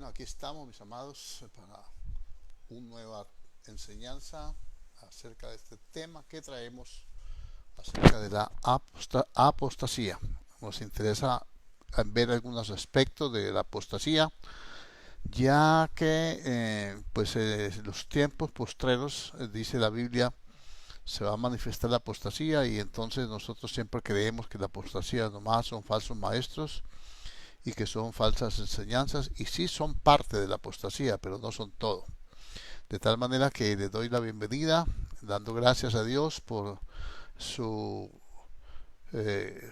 Bueno, aquí estamos, mis amados, para una nueva enseñanza acerca de este tema que traemos acerca de la apostasía. Nos interesa ver algunos aspectos de la apostasía, ya que los tiempos postreros, dice la Biblia, se va a manifestar la apostasía y entonces nosotros siempre creemos que la apostasía nomás son falsos maestros y que son falsas enseñanzas, y sí son parte de la apostasía, pero no son todo. De tal manera que le doy la bienvenida, dando gracias a Dios por su eh,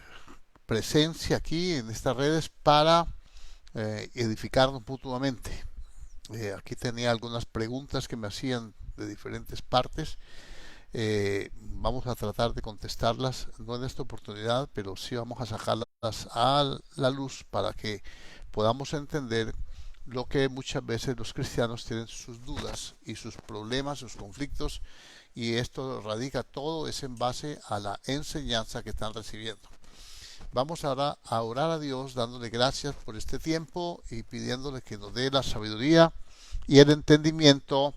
presencia aquí en estas redes para edificarnos mutuamente. Aquí tenía algunas preguntas que me hacían de diferentes partes. Vamos a tratar de contestarlas, no en esta oportunidad, pero sí vamos a sacarlas a la luz para que podamos entender lo que muchas veces los cristianos tienen sus dudas y sus problemas, sus conflictos, y esto radica todo es en base a la enseñanza que están recibiendo. Vamos ahora a orar a Dios dándole gracias por este tiempo y pidiéndole que nos dé la sabiduría y el entendimiento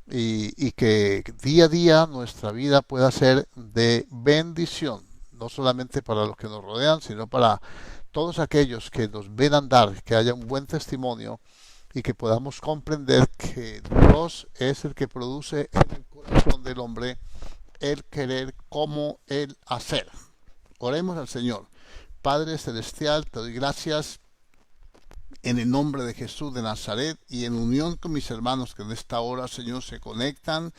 y que día a día nuestra vida pueda ser de bendición, no solamente para los que nos rodean, sino para todos aquellos que nos ven andar, que haya un buen testimonio y que podamos comprender que Dios es el que produce en el corazón del hombre el querer como el hacer. Oremos al Señor. Padre Celestial, te doy gracias en el nombre de Jesús de Nazaret y en unión con mis hermanos que en esta hora, Señor, se conectan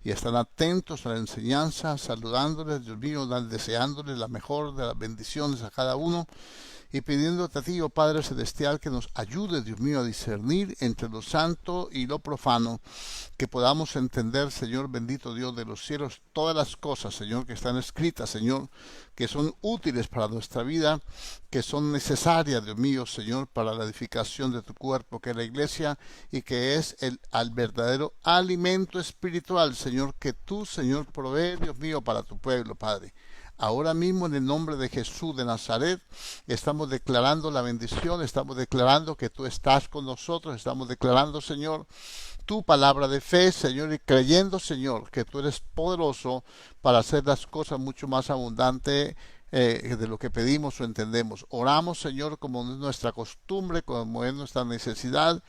y están atentos a la enseñanza, saludándoles, Dios mío, deseándoles la mejor de las bendiciones a cada uno y pidiéndote a ti, oh Padre Celestial, que nos ayude, Dios mío, a discernir entre lo santo y lo profano, que podamos entender, Señor bendito Dios de los cielos, todas las cosas, Señor, que están escritas, Señor, que son útiles para nuestra vida, que son necesarias, Dios mío, Señor, para la edificación de tu cuerpo, que es la iglesia, y que es al verdadero alimento espiritual, Señor, que tú, Señor, provees, Dios mío, para tu pueblo, Padre. Ahora mismo en el nombre de Jesús de Nazaret estamos declarando la bendición, estamos declarando que tú estás con nosotros, estamos declarando, Señor, tu palabra de fe, Señor, y creyendo, Señor, que tú eres poderoso para hacer las cosas mucho más abundantes de lo que pedimos o entendemos. Oramos, Señor, como es nuestra costumbre, como es nuestra necesidad,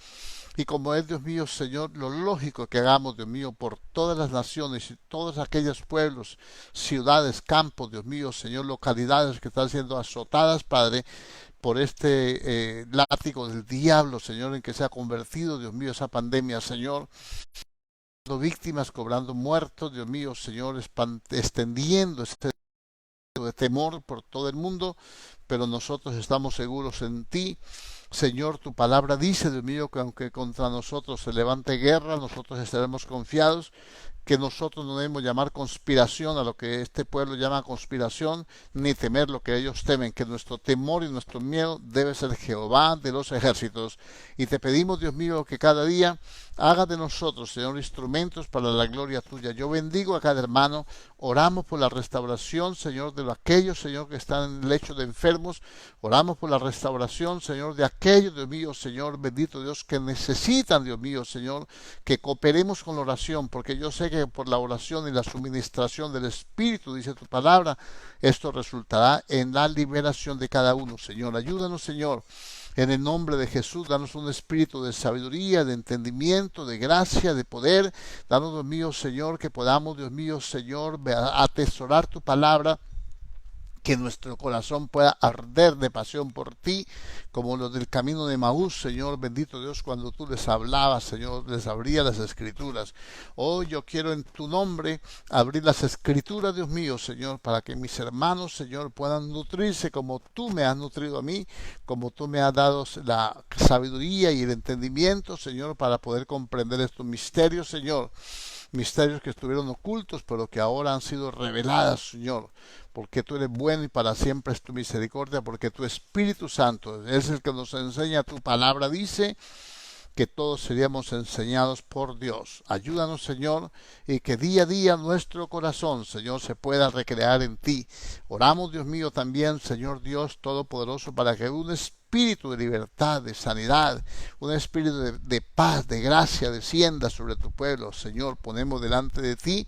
y como es, Dios mío, Señor, lo lógico que hagamos, Dios mío, por todas las naciones y todos aquellos pueblos, ciudades, campos, Dios mío, Señor, localidades que están siendo azotadas, Padre, por este látigo del diablo, Señor, en que se ha convertido, Dios mío, esa pandemia, Señor, víctimas, cobrando muertos, Dios mío, Señor, extendiendo este de temor por todo el mundo, pero nosotros estamos seguros en ti. Señor, tu palabra dice, Dios mío, que aunque contra nosotros se levante guerra, nosotros estaremos confiados, que nosotros no debemos llamar conspiración a lo que este pueblo llama conspiración, ni temer lo que ellos temen, que nuestro temor y nuestro miedo debe ser Jehová de los ejércitos. Y te pedimos, Dios mío, que cada día haga de nosotros, Señor, instrumentos para la gloria tuya. Yo bendigo a cada hermano, oramos por la restauración, Señor, de aquellos, Señor, que están en el lecho de enfermos, oramos por la restauración, Señor, de aquellos, Dios mío, Señor, bendito Dios, que necesitan, Dios mío, Señor, que cooperemos con la oración, porque yo sé que por la oración y la suministración del Espíritu, dice tu palabra, esto resultará en la liberación de cada uno, Señor. Ayúdanos, Señor, en el nombre de Jesús, danos un espíritu de sabiduría, de entendimiento, de gracia, de poder. Danos, Dios mío, Señor, que podamos, Dios mío, Señor, atesorar tu palabra, que nuestro corazón pueda arder de pasión por ti, como los del camino de Maús, Señor, bendito Dios, cuando tú les hablabas, Señor, les abrías las escrituras. Hoy yo quiero en tu nombre abrir las escrituras, Dios mío, Señor, para que mis hermanos, Señor, puedan nutrirse como tú me has nutrido a mí, como tú me has dado la sabiduría y el entendimiento, Señor, para poder comprender estos misterios, Señor. Misterios que estuvieron ocultos, pero que ahora han sido reveladas, Señor, porque tú eres bueno y para siempre es tu misericordia, porque tu Espíritu Santo es el que nos enseña tu palabra. Dice que todos seríamos enseñados por Dios. Ayúdanos, Señor, y que día a día nuestro corazón, Señor, se pueda recrear en ti. Oramos, Dios mío, también, Señor Dios Todopoderoso, para que un espíritu de libertad, de sanidad, un espíritu de paz, de gracia, descienda sobre tu pueblo. Señor, ponemos delante de ti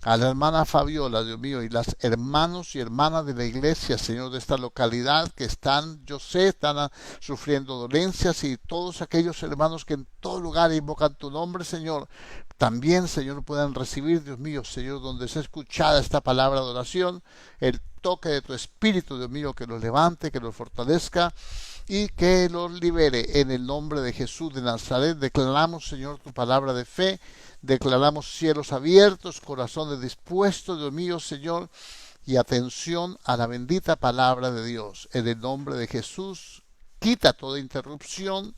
a la hermana Fabiola, Dios mío, y las hermanos y hermanas de la iglesia, Señor, de esta localidad que están, yo sé, están sufriendo dolencias, y todos aquellos hermanos que en todo lugar invocan tu nombre, Señor, también, Señor, puedan recibir, Dios mío, Señor, donde sea escuchada esta palabra de oración, el toque de tu espíritu, Dios mío, que los levante, que los fortalezca y que los libere. En el nombre de Jesús de Nazaret declaramos, Señor, tu palabra de fe. Declaramos cielos abiertos, corazones dispuestos, Dios mío, Señor, y atención a la bendita palabra de Dios. En el nombre de Jesús, quita toda interrupción,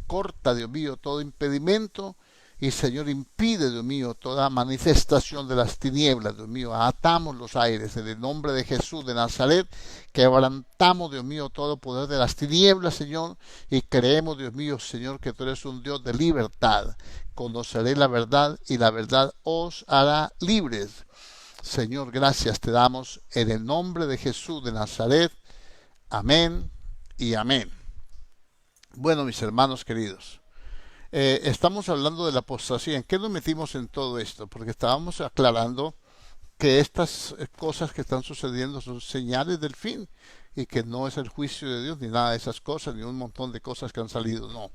corta, Dios mío, todo impedimento, y, Señor, impide, Dios mío, toda manifestación de las tinieblas, Dios mío. Atamos los aires en el nombre de Jesús de Nazaret, quebrantamos, Dios mío, todo poder de las tinieblas, Señor, y creemos, Dios mío, Señor, que tú eres un Dios de libertad. Conoceré la verdad y la verdad os hará libres. Señor, gracias te damos en el nombre de Jesús de Nazaret. Amén y amén. Bueno, mis hermanos queridos, estamos hablando de la apostasía. ¿En qué nos metimos en todo esto? Porque estábamos aclarando que estas cosas que están sucediendo son señales del fin, y que no es el juicio de Dios ni nada de esas cosas, ni un montón de cosas que han salido, no.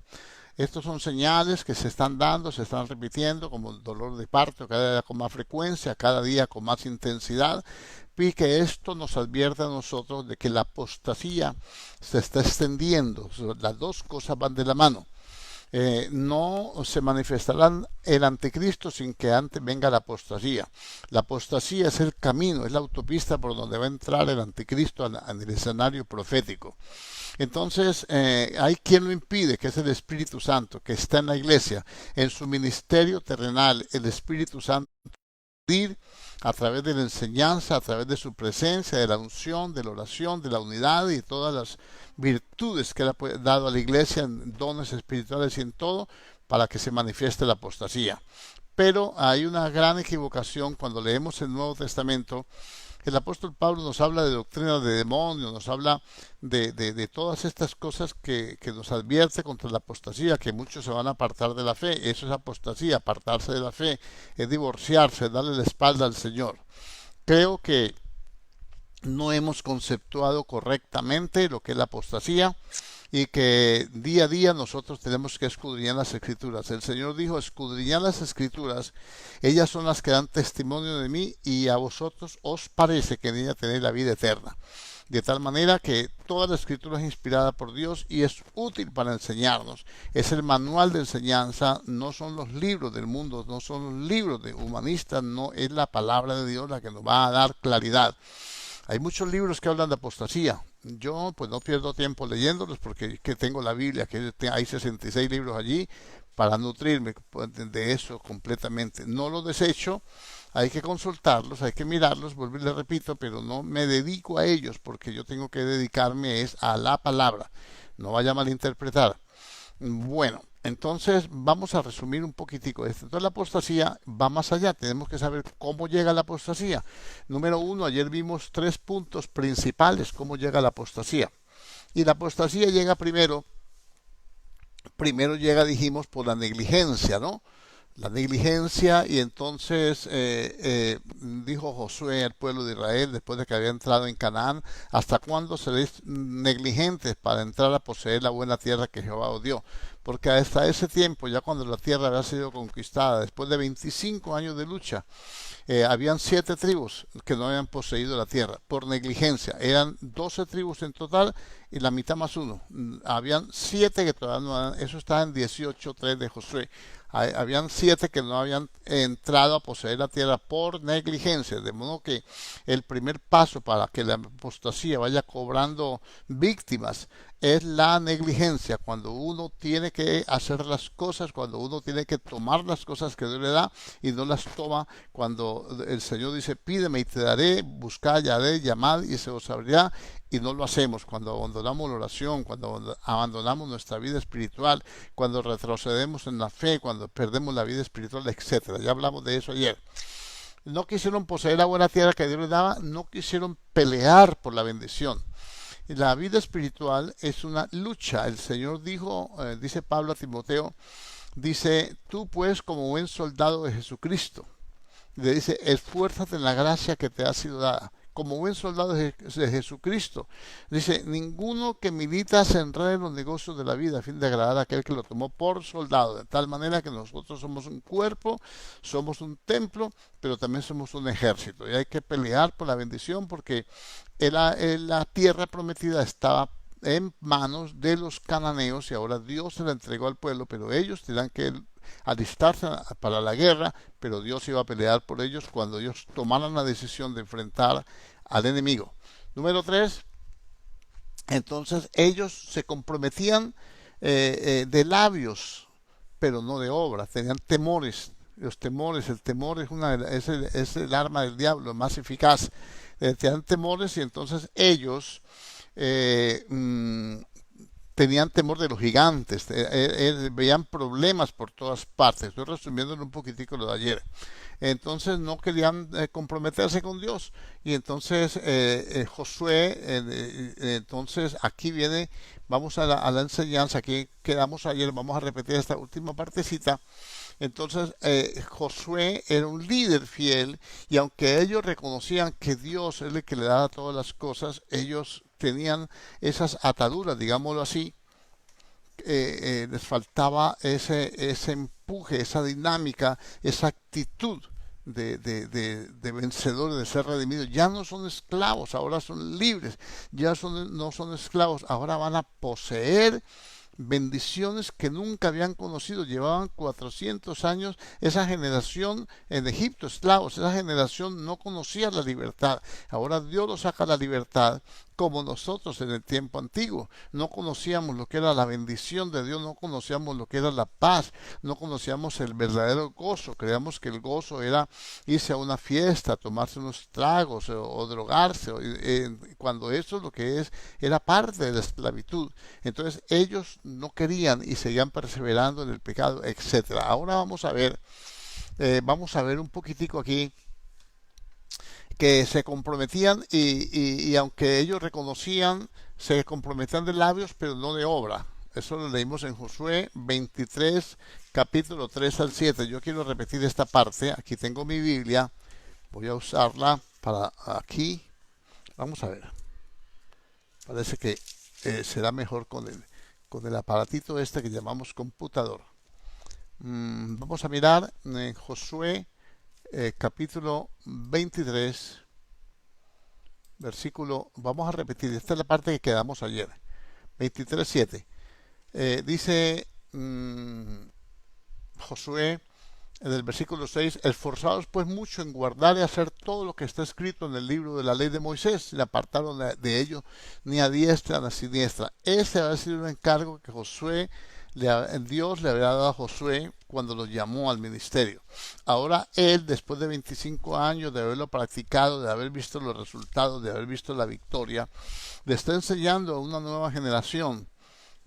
Estos son señales que se están dando, se están repitiendo, como el dolor de parto, cada día con más frecuencia, cada día con más intensidad, y que esto nos advierte a nosotros de que la apostasía se está extendiendo. Las dos cosas van de la mano. No se manifestará el anticristo sin que antes venga la apostasía. La apostasía es el camino, es la autopista por donde va a entrar el anticristo en el escenario profético. Entonces, hay quien lo impide, que es el Espíritu Santo, que está en la iglesia, en su ministerio terrenal. El Espíritu Santo a través de la enseñanza, a través de su presencia, de la unción, de la oración, de la unidad y todas las virtudes que él ha dado a la iglesia, en dones espirituales y en todo, para que se manifieste la apostasía. Pero hay una gran equivocación cuando leemos el Nuevo Testamento. El apóstol Pablo nos habla de doctrina de demonios, nos habla de todas estas cosas que nos advierte contra la apostasía, que muchos se van a apartar de la fe. Eso es apostasía, apartarse de la fe, es divorciarse, darle la espalda al Señor. Creo que no hemos conceptuado correctamente lo que es la apostasía, y que día a día nosotros tenemos que escudriñar las Escrituras. El Señor dijo: escudriñad las Escrituras, ellas son las que dan testimonio de mí, y a vosotros os parece que en ella tenéis la vida eterna. De tal manera que toda la Escritura es inspirada por Dios y es útil para enseñarnos. Es el manual de enseñanza, no son los libros del mundo, no son los libros de humanistas, no, es la palabra de Dios la que nos va a dar claridad. Hay muchos libros que hablan de apostasía. Yo pues no pierdo tiempo leyéndolos, porque que tengo la Biblia, que hay 66 libros allí para nutrirme de eso completamente. No los desecho, hay que consultarlos, hay que mirarlos, les repito, pero no me dedico a ellos, porque yo tengo que dedicarme es a la palabra. No vaya a malinterpretar. Bueno, entonces vamos a resumir un poquitico esto. Entonces la apostasía va más allá, tenemos que saber cómo llega la apostasía. Número uno, ayer vimos 3 puntos principales, cómo llega la apostasía. Y la apostasía llega primero llega, dijimos, por la negligencia, ¿no? La negligencia. Y entonces dijo Josué al pueblo de Israel, después de que había entrado en Canaán: ¿hasta cuándo seréis negligentes para entrar a poseer la buena tierra que Jehová os dio? Porque hasta ese tiempo, ya cuando la tierra había sido conquistada, después de 25 años de lucha, habían 7 tribus que no habían poseído la tierra por negligencia. Eran 12 tribus en total, y la mitad más uno. Habían 7 que todavía no habían, eso está en 18:3 de Josué. Habían 7 que no habían entrado a poseer la tierra por negligencia. De modo que el primer paso para que la apostasía vaya cobrando víctimas es la negligencia, cuando uno tiene que hacer las cosas, cuando uno tiene que tomar las cosas que Dios le da y no las toma, cuando el Señor dice, pídeme y te daré, buscad y haré, llamad y se os abrirá, y no lo hacemos, cuando abandonamos la oración, cuando abandonamos nuestra vida espiritual, cuando retrocedemos en la fe, cuando perdemos la vida espiritual, etcétera. Ya hablamos de eso ayer. No quisieron poseer la buena tierra que Dios les daba, no quisieron pelear por la bendición. La vida espiritual es una lucha. El Señor dijo, dice Pablo a Timoteo, dice, tú pues como buen soldado de Jesucristo, le dice, esfuérzate en la gracia que te ha sido dada. Como buen soldado de Jesucristo. Dice, ninguno que milita se enreda en los negocios de la vida a fin de agradar a aquel que lo tomó por soldado. De tal manera que nosotros somos un cuerpo, somos un templo, pero también somos un ejército. Y hay que pelear por la bendición porque la tierra prometida estaba en manos de los cananeos y ahora Dios se la entregó al pueblo, pero ellos tendrán que alistarse para la guerra, pero Dios iba a pelear por ellos cuando ellos tomaran la decisión de enfrentar al enemigo. Número 3, entonces ellos se comprometían de labios, pero no de obra, tenían temores. Los temores, el temor es el arma del diablo más eficaz. Tenían temores y entonces ellos eh, mm, tenían temor de los gigantes, veían problemas por todas partes. Estoy resumiendo un poquitico lo de ayer. Entonces no querían comprometerse con Dios. Y entonces Josué, entonces aquí viene, vamos a la enseñanza, aquí quedamos ayer, vamos a repetir esta última partecita. Entonces Josué era un líder fiel y aunque ellos reconocían que Dios es el que le daba todas las cosas, ellos tenían esas ataduras, digámoslo así, les faltaba ese empuje, esa dinámica, esa actitud de vencedores, de ser redimidos. Ya no son esclavos, ahora son libres, no son esclavos, ahora van a poseer bendiciones que nunca habían conocido. Llevaban 400 años esa generación en Egipto, esclavos. Esa generación no conocía la libertad. Ahora Dios los saca a la libertad, como nosotros en el tiempo antiguo. No conocíamos lo que era la bendición de Dios, no conocíamos lo que era la paz, no conocíamos el verdadero gozo. Creíamos que el gozo era irse a una fiesta, tomarse unos tragos o drogarse, cuando eso lo que era parte de la esclavitud. Entonces ellos no querían y seguían perseverando en el pecado, etcétera. Ahora vamos a ver un poquitico aquí que se comprometían y aunque ellos reconocían, se comprometían de labios, pero no de obra. Eso lo leímos en Josué 23, capítulo 3 al 7. Yo quiero repetir esta parte. Aquí tengo mi Biblia. Voy a usarla para aquí. Vamos a ver. Parece que será mejor con el aparatito este que llamamos computador. Vamos a mirar en Josué capítulo 23, versículo, vamos a repetir, esta es la parte que quedamos ayer, 23, 7. Dice Josué en el versículo 6, esforzados pues mucho en guardar y hacer todo lo que está escrito en el libro de la ley de Moisés, sin apartaron de ello ni a diestra ni a siniestra. Ese había sido un encargo que Dios le había dado a Josué cuando lo llamó al ministerio. Ahora él, después de 25 años de haberlo practicado, de haber visto los resultados, de haber visto la victoria, le está enseñando a una nueva generación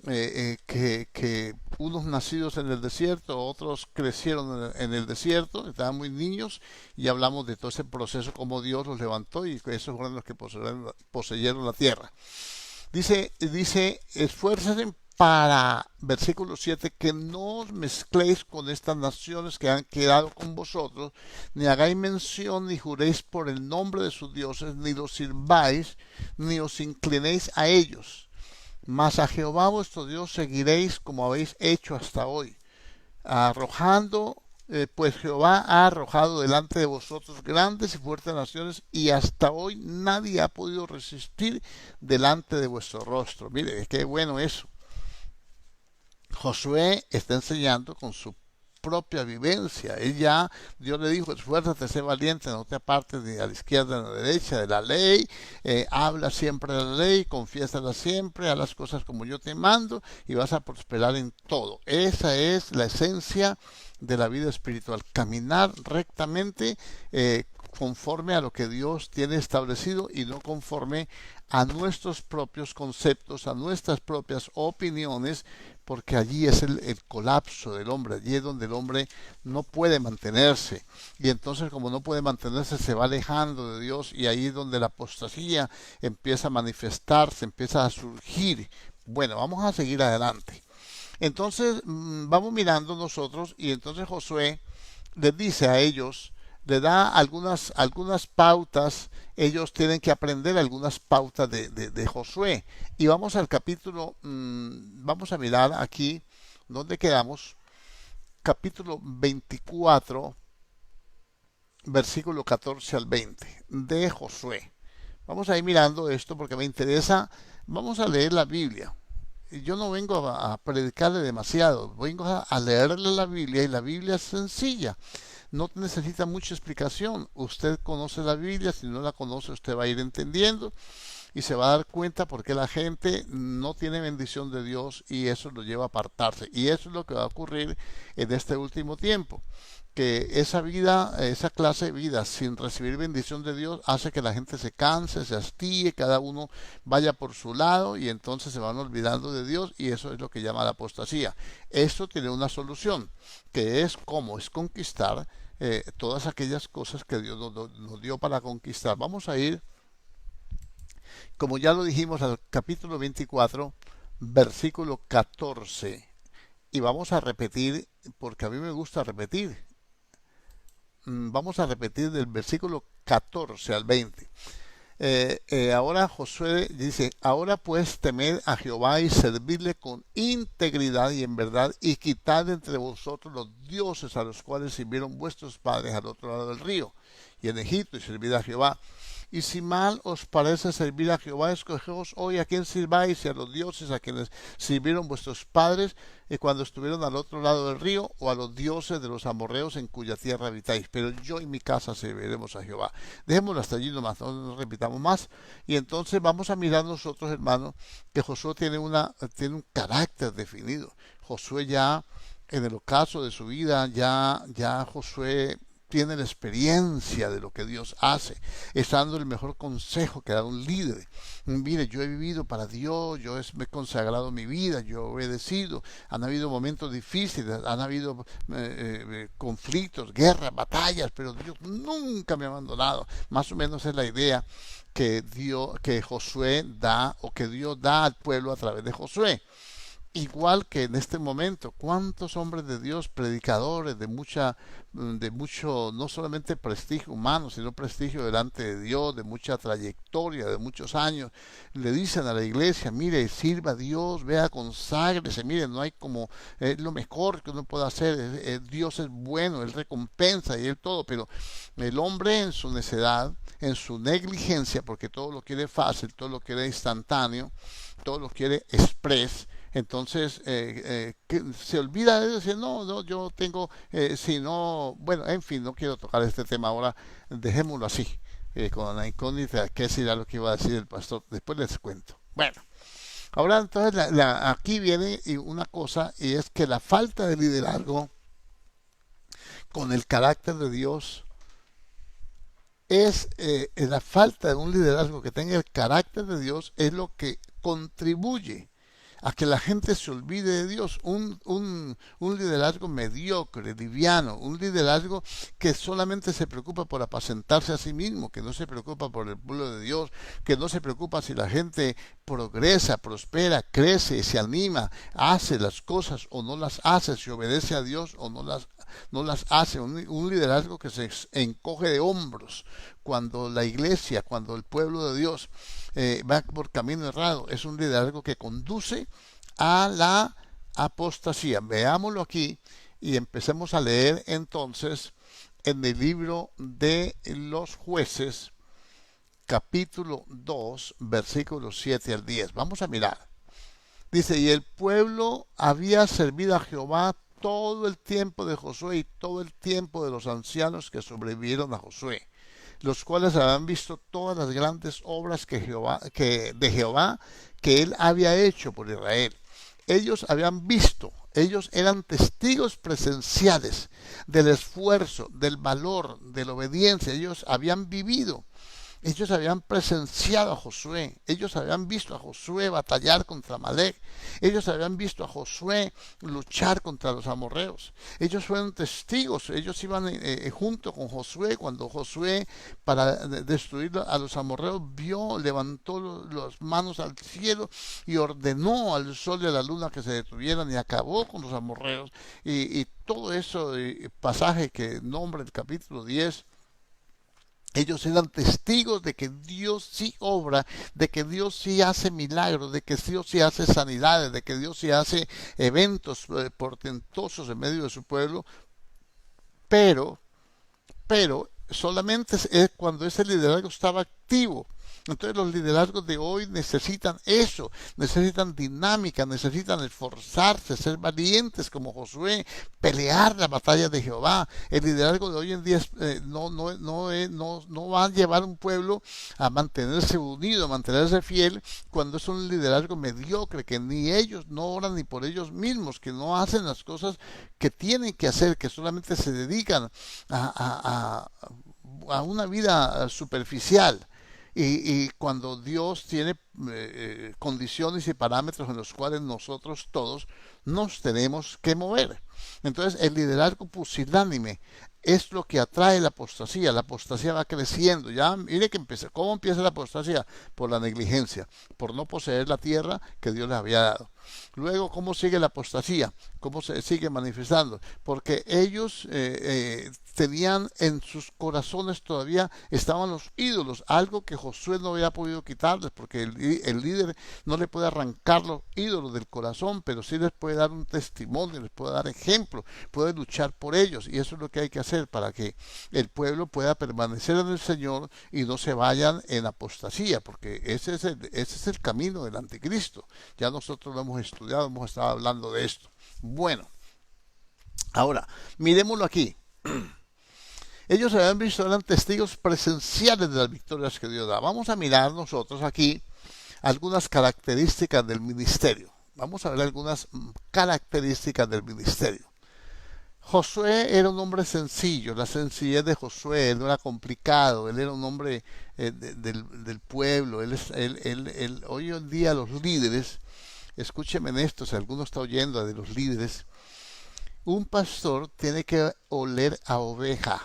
que unos nacidos en el desierto, otros crecieron en el desierto, estaban muy niños, y hablamos de todo ese proceso, como Dios los levantó y esos fueron los que poseyeron la tierra. Dice, esfuércense para, versículo 7, que no os mezcléis con estas naciones que han quedado con vosotros, ni hagáis mención, ni juréis por el nombre de sus dioses, ni los sirváis, ni os inclinéis a ellos. Mas a Jehová vuestro Dios seguiréis como habéis hecho hasta hoy, arrojando, pues Jehová ha arrojado delante de vosotros grandes y fuertes naciones, y hasta hoy nadie ha podido resistir delante de vuestro rostro. Mire, qué bueno eso. Josué está enseñando con su propia vivencia. Dios le dijo, esfuérzate, sé valiente, no te apartes ni a la izquierda ni a la derecha de la ley, habla siempre de la ley, confiésala siempre, haz las cosas como yo te mando y vas a prosperar en todo. Esa es la esencia de la vida espiritual, caminar rectamente, conforme a lo que Dios tiene establecido y no conforme a nuestros propios conceptos, a nuestras propias opiniones, porque allí es el colapso del hombre, allí es donde el hombre no puede mantenerse, y entonces como no puede mantenerse se va alejando de Dios, y ahí es donde la apostasía empieza a manifestarse, empieza a surgir. Bueno, vamos a seguir adelante. Entonces vamos mirando nosotros, y entonces Josué les dice a ellos, le da algunas pautas, ellos tienen que aprender algunas pautas de Josué. Y vamos al capítulo, vamos a mirar aquí donde quedamos, capítulo 24, versículo 14 al 20 de Josué. Vamos a ir mirando esto porque me interesa, vamos a leer la Biblia. Yo no vengo a predicarle demasiado, vengo a leerle la Biblia, y la Biblia es sencilla, no necesita mucha explicación. Usted conoce la Biblia, si no la conoce usted va a ir entendiendo y se va a dar cuenta por qué la gente no tiene bendición de Dios, y eso lo lleva a apartarse, y eso es lo que va a ocurrir en este último tiempo, que esa vida, esa clase de vida sin recibir bendición de Dios hace que la gente se canse, se hastíe, cada uno vaya por su lado, y entonces se van olvidando de Dios, y eso es lo que llama la apostasía. Esto tiene una solución, que es cómo es conquistar todas aquellas cosas que Dios nos dio para conquistar. Vamos a ir, como ya lo dijimos, al capítulo 24, versículo 14, y vamos a repetir, porque a mí me gusta repetir. Vamos a repetir del versículo 14 al 20. Ahora Josué dice, ahora pues temed a Jehová y servidle con integridad y en verdad, y quitad entre vosotros los dioses a los cuales sirvieron vuestros padres al otro lado del río y en Egipto, y servid a Jehová. Y si mal os parece servir a Jehová, escogeos hoy a quién sirváis, y a los dioses a quienes sirvieron vuestros padres cuando estuvieron al otro lado del río, o a los dioses de los amorreos en cuya tierra habitáis. Pero yo y mi casa serviremos a Jehová. Dejémoslo hasta allí nomás, no nos repitamos más. Y entonces vamos a mirar nosotros, hermanos, que Josué tiene un carácter definido. Josué ya, en el ocaso de su vida, ya Josué tiene la experiencia de lo que Dios hace, está dando el mejor consejo que da un líder. Mire, yo he vivido para Dios, me he consagrado mi vida, yo he obedecido, han habido momentos difíciles, han habido conflictos, guerras, batallas, pero Dios nunca me ha abandonado. Más o menos es la idea que Josué da, o que Dios da al pueblo a través de Josué. Igual que en este momento, cuántos hombres de Dios, predicadores de mucho, no solamente prestigio humano, sino prestigio delante de Dios, de mucha trayectoria, de muchos años, le dicen a la iglesia, mire, sirva a Dios, vea, conságrese, mire, no hay como, es lo mejor que uno puede hacer, Dios es bueno, Él recompensa y Él todo, pero el hombre en su necedad, en su negligencia, porque todo lo quiere fácil, todo lo quiere instantáneo, todo lo quiere express, entonces se olvida de decir, no, yo tengo, si no, bueno, en fin, no quiero tocar este tema ahora, dejémoslo así, con la incógnita, qué será lo que iba a decir el pastor, después les cuento. Bueno, ahora entonces aquí viene una cosa, y es que la falta de liderazgo con el carácter de Dios es la falta de un liderazgo que tenga el carácter de Dios, es lo que contribuye a que la gente se olvide de Dios. Un liderazgo mediocre, liviano, un liderazgo que solamente se preocupa por apacentarse a sí mismo, que no se preocupa por el pueblo de Dios, que no se preocupa si la gente progresa, prospera, crece, se anima, hace las cosas o no las hace, si obedece a Dios o no las hace. Un liderazgo que se encoge de hombros cuando la iglesia, cuando el pueblo de Dios va por camino errado. Es un liderazgo que conduce a la apostasía. Veámoslo aquí y empecemos a leer entonces en el libro de los Jueces, capítulo 2, versículos 7 al 10. Vamos a mirar. Dice, y el pueblo había servido a Jehová todo el tiempo de Josué y todo el tiempo de los ancianos que sobrevivieron a Josué, los cuales habían visto todas las grandes obras de Jehová que él había hecho por Israel. Ellos habían visto, ellos eran testigos presenciales del esfuerzo, del valor, de la obediencia. Ellos habían vivido, ellos habían presenciado a Josué, ellos habían visto a Josué batallar contra Amalek, ellos habían visto a Josué luchar contra los amorreos, ellos fueron testigos, ellos iban junto con Josué cuando Josué, para destruir a los amorreos, levantó las manos al cielo y ordenó al sol y a la luna que se detuvieran y acabó con los amorreos, y todo eso pasaje que nombra el capítulo 10. Ellos eran testigos de que Dios sí obra, de que Dios sí hace milagros, de que Dios sí hace sanidades, de que Dios sí hace eventos portentosos en medio de su pueblo, pero, pero solamente es cuando ese liderazgo estaba activo. Entonces los liderazgos de hoy necesitan eso, necesitan dinámica, necesitan esforzarse, ser valientes como Josué, pelear la batalla de Jehová. El liderazgo de hoy en día no va a llevar a un pueblo a mantenerse unido, a mantenerse fiel, cuando es un liderazgo mediocre, que ni ellos no oran ni por ellos mismos, que no hacen las cosas que tienen que hacer, que solamente se dedican a una vida superficial. Y cuando Dios tiene condiciones y parámetros en los cuales nosotros todos nos tenemos que mover. Entonces el liderazgo pusilánime es lo que atrae la apostasía. La apostasía va creciendo. Ya mire que ¿cómo empieza la apostasía? Por la negligencia, por no poseer la tierra que Dios les había dado. Luego, ¿cómo sigue la apostasía? ¿Cómo se sigue manifestando? Porque ellos tenían en sus corazones todavía, estaban los ídolos, algo que Josué no había podido quitarles, porque el líder no le puede arrancar los ídolos del corazón, pero sí les puede dar un testimonio, les puede dar ejemplo, puede luchar por ellos, y eso es lo que hay que hacer para que el pueblo pueda permanecer en el Señor y no se vayan en apostasía, porque ese es el camino del anticristo. Ya nosotros lo hemos estudiado, hemos estado hablando de esto. Bueno, ahora, miremoslo aquí. Ellos habían visto, eran testigos presenciales de las victorias que Dios da. Vamos a mirar nosotros aquí algunas características del ministerio. Vamos a ver algunas características del ministerio. Josué era un hombre sencillo, la sencillez de Josué, él no era complicado, él era un hombre del pueblo. Hoy en día los líderes, escúcheme en esto, si alguno está oyendo de los líderes, un pastor tiene que oler a oveja.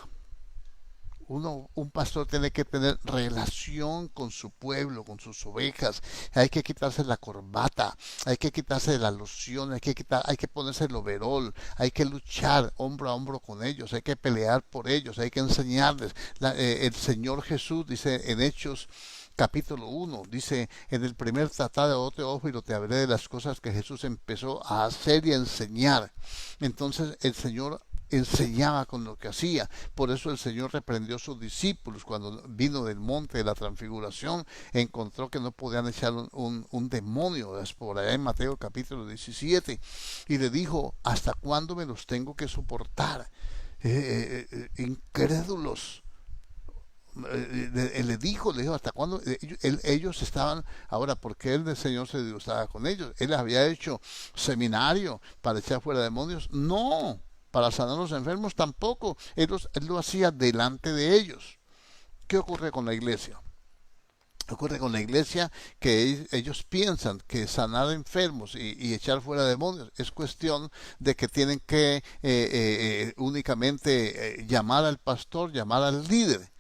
Un pastor tiene que tener relación con su pueblo, con sus ovejas. Hay que quitarse la corbata, hay que quitarse la loción, hay que ponerse el overol, hay que luchar hombro a hombro con ellos, hay que pelear por ellos, hay que enseñarles. El Señor Jesús dice en Hechos capítulo 1, dice: en el primer tratado de Teófilo te hablé de las cosas que Jesús empezó a hacer y a enseñar. Entonces el Señor enseñaba con lo que hacía. Por eso el Señor reprendió a sus discípulos cuando vino del monte de la transfiguración, encontró que no podían echar un demonio, es por allá en Mateo capítulo 17, y le dijo: ¿hasta cuándo me los tengo que soportar? Incrédulos. Le dijo, ¿hasta cuándo? Ellos estaban, ahora, porque el Señor se disgustaba con ellos? Él había hecho seminario para echar fuera demonios, no. Para sanar a los enfermos tampoco. Él lo hacía delante de ellos. ¿Qué ocurre con la iglesia? Ocurre con la iglesia que ellos piensan que sanar enfermos y echar fuera demonios es cuestión de que tienen que únicamente llamar al pastor, llamar al líder,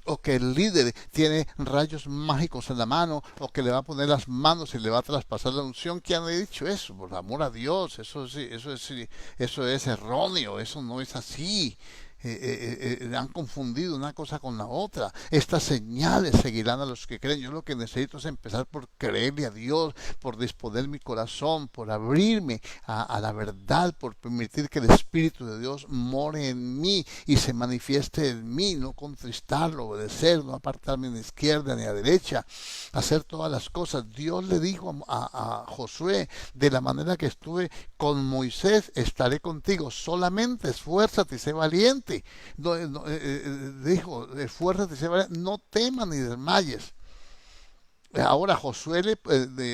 o que el líder tiene rayos mágicos en la mano, o que le va a poner las manos y le va a traspasar la unción. ¿Quién ha dicho eso? Por amor a Dios, eso es erróneo, eso no es así. Han confundido una cosa con la otra. Estas señales seguirán a los que creen. Yo lo que necesito es empezar por creerle a Dios, por disponer mi corazón, por abrirme a la verdad, por permitir que el Espíritu de Dios more en mí y se manifieste en mí, no contristarlo, obedecer, no apartarme ni a izquierda ni a derecha, hacer todas las cosas. Dios le dijo a Josué, de la manera que estuve con Moisés, estaré contigo, solamente esfuérzate y sé valiente. Dijo, esfuérzate y sé valiente, no temas ni desmayes. Ahora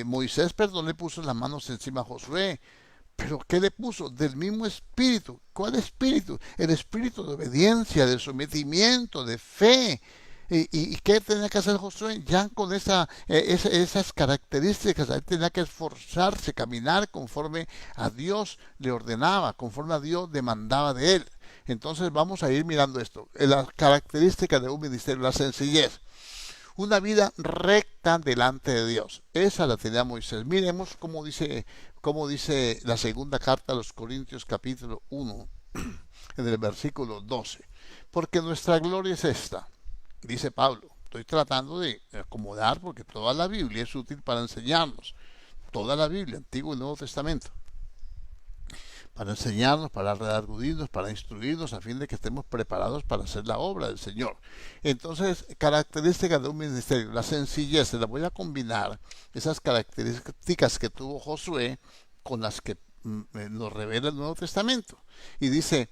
Moisés, perdón, le puso las manos encima a Josué. ¿Pero qué le puso? Del mismo espíritu. ¿Cuál espíritu? El espíritu de obediencia, de sometimiento, de fe. ¿Y qué tenía que hacer Josué? Ya con esas características, él tenía que esforzarse, caminar conforme a Dios le ordenaba, conforme a Dios demandaba de él. Entonces vamos a ir mirando esto. Las características de un ministerio, la sencillez. Una vida recta delante de Dios. Esa la tenía Moisés. Miremos cómo dice la segunda carta a los Corintios capítulo 1, en el versículo 12. Porque nuestra gloria es esta, dice Pablo. Estoy tratando de acomodar porque toda la Biblia es útil para enseñarnos. Toda la Biblia, Antiguo y Nuevo Testamento. Para enseñarnos, para redarguirnos, para instruirnos, a fin de que estemos preparados para hacer la obra del Señor. Entonces, características de un ministerio, la sencillez, se la voy a combinar, esas características que tuvo Josué con las que nos revela el Nuevo Testamento. Y dice,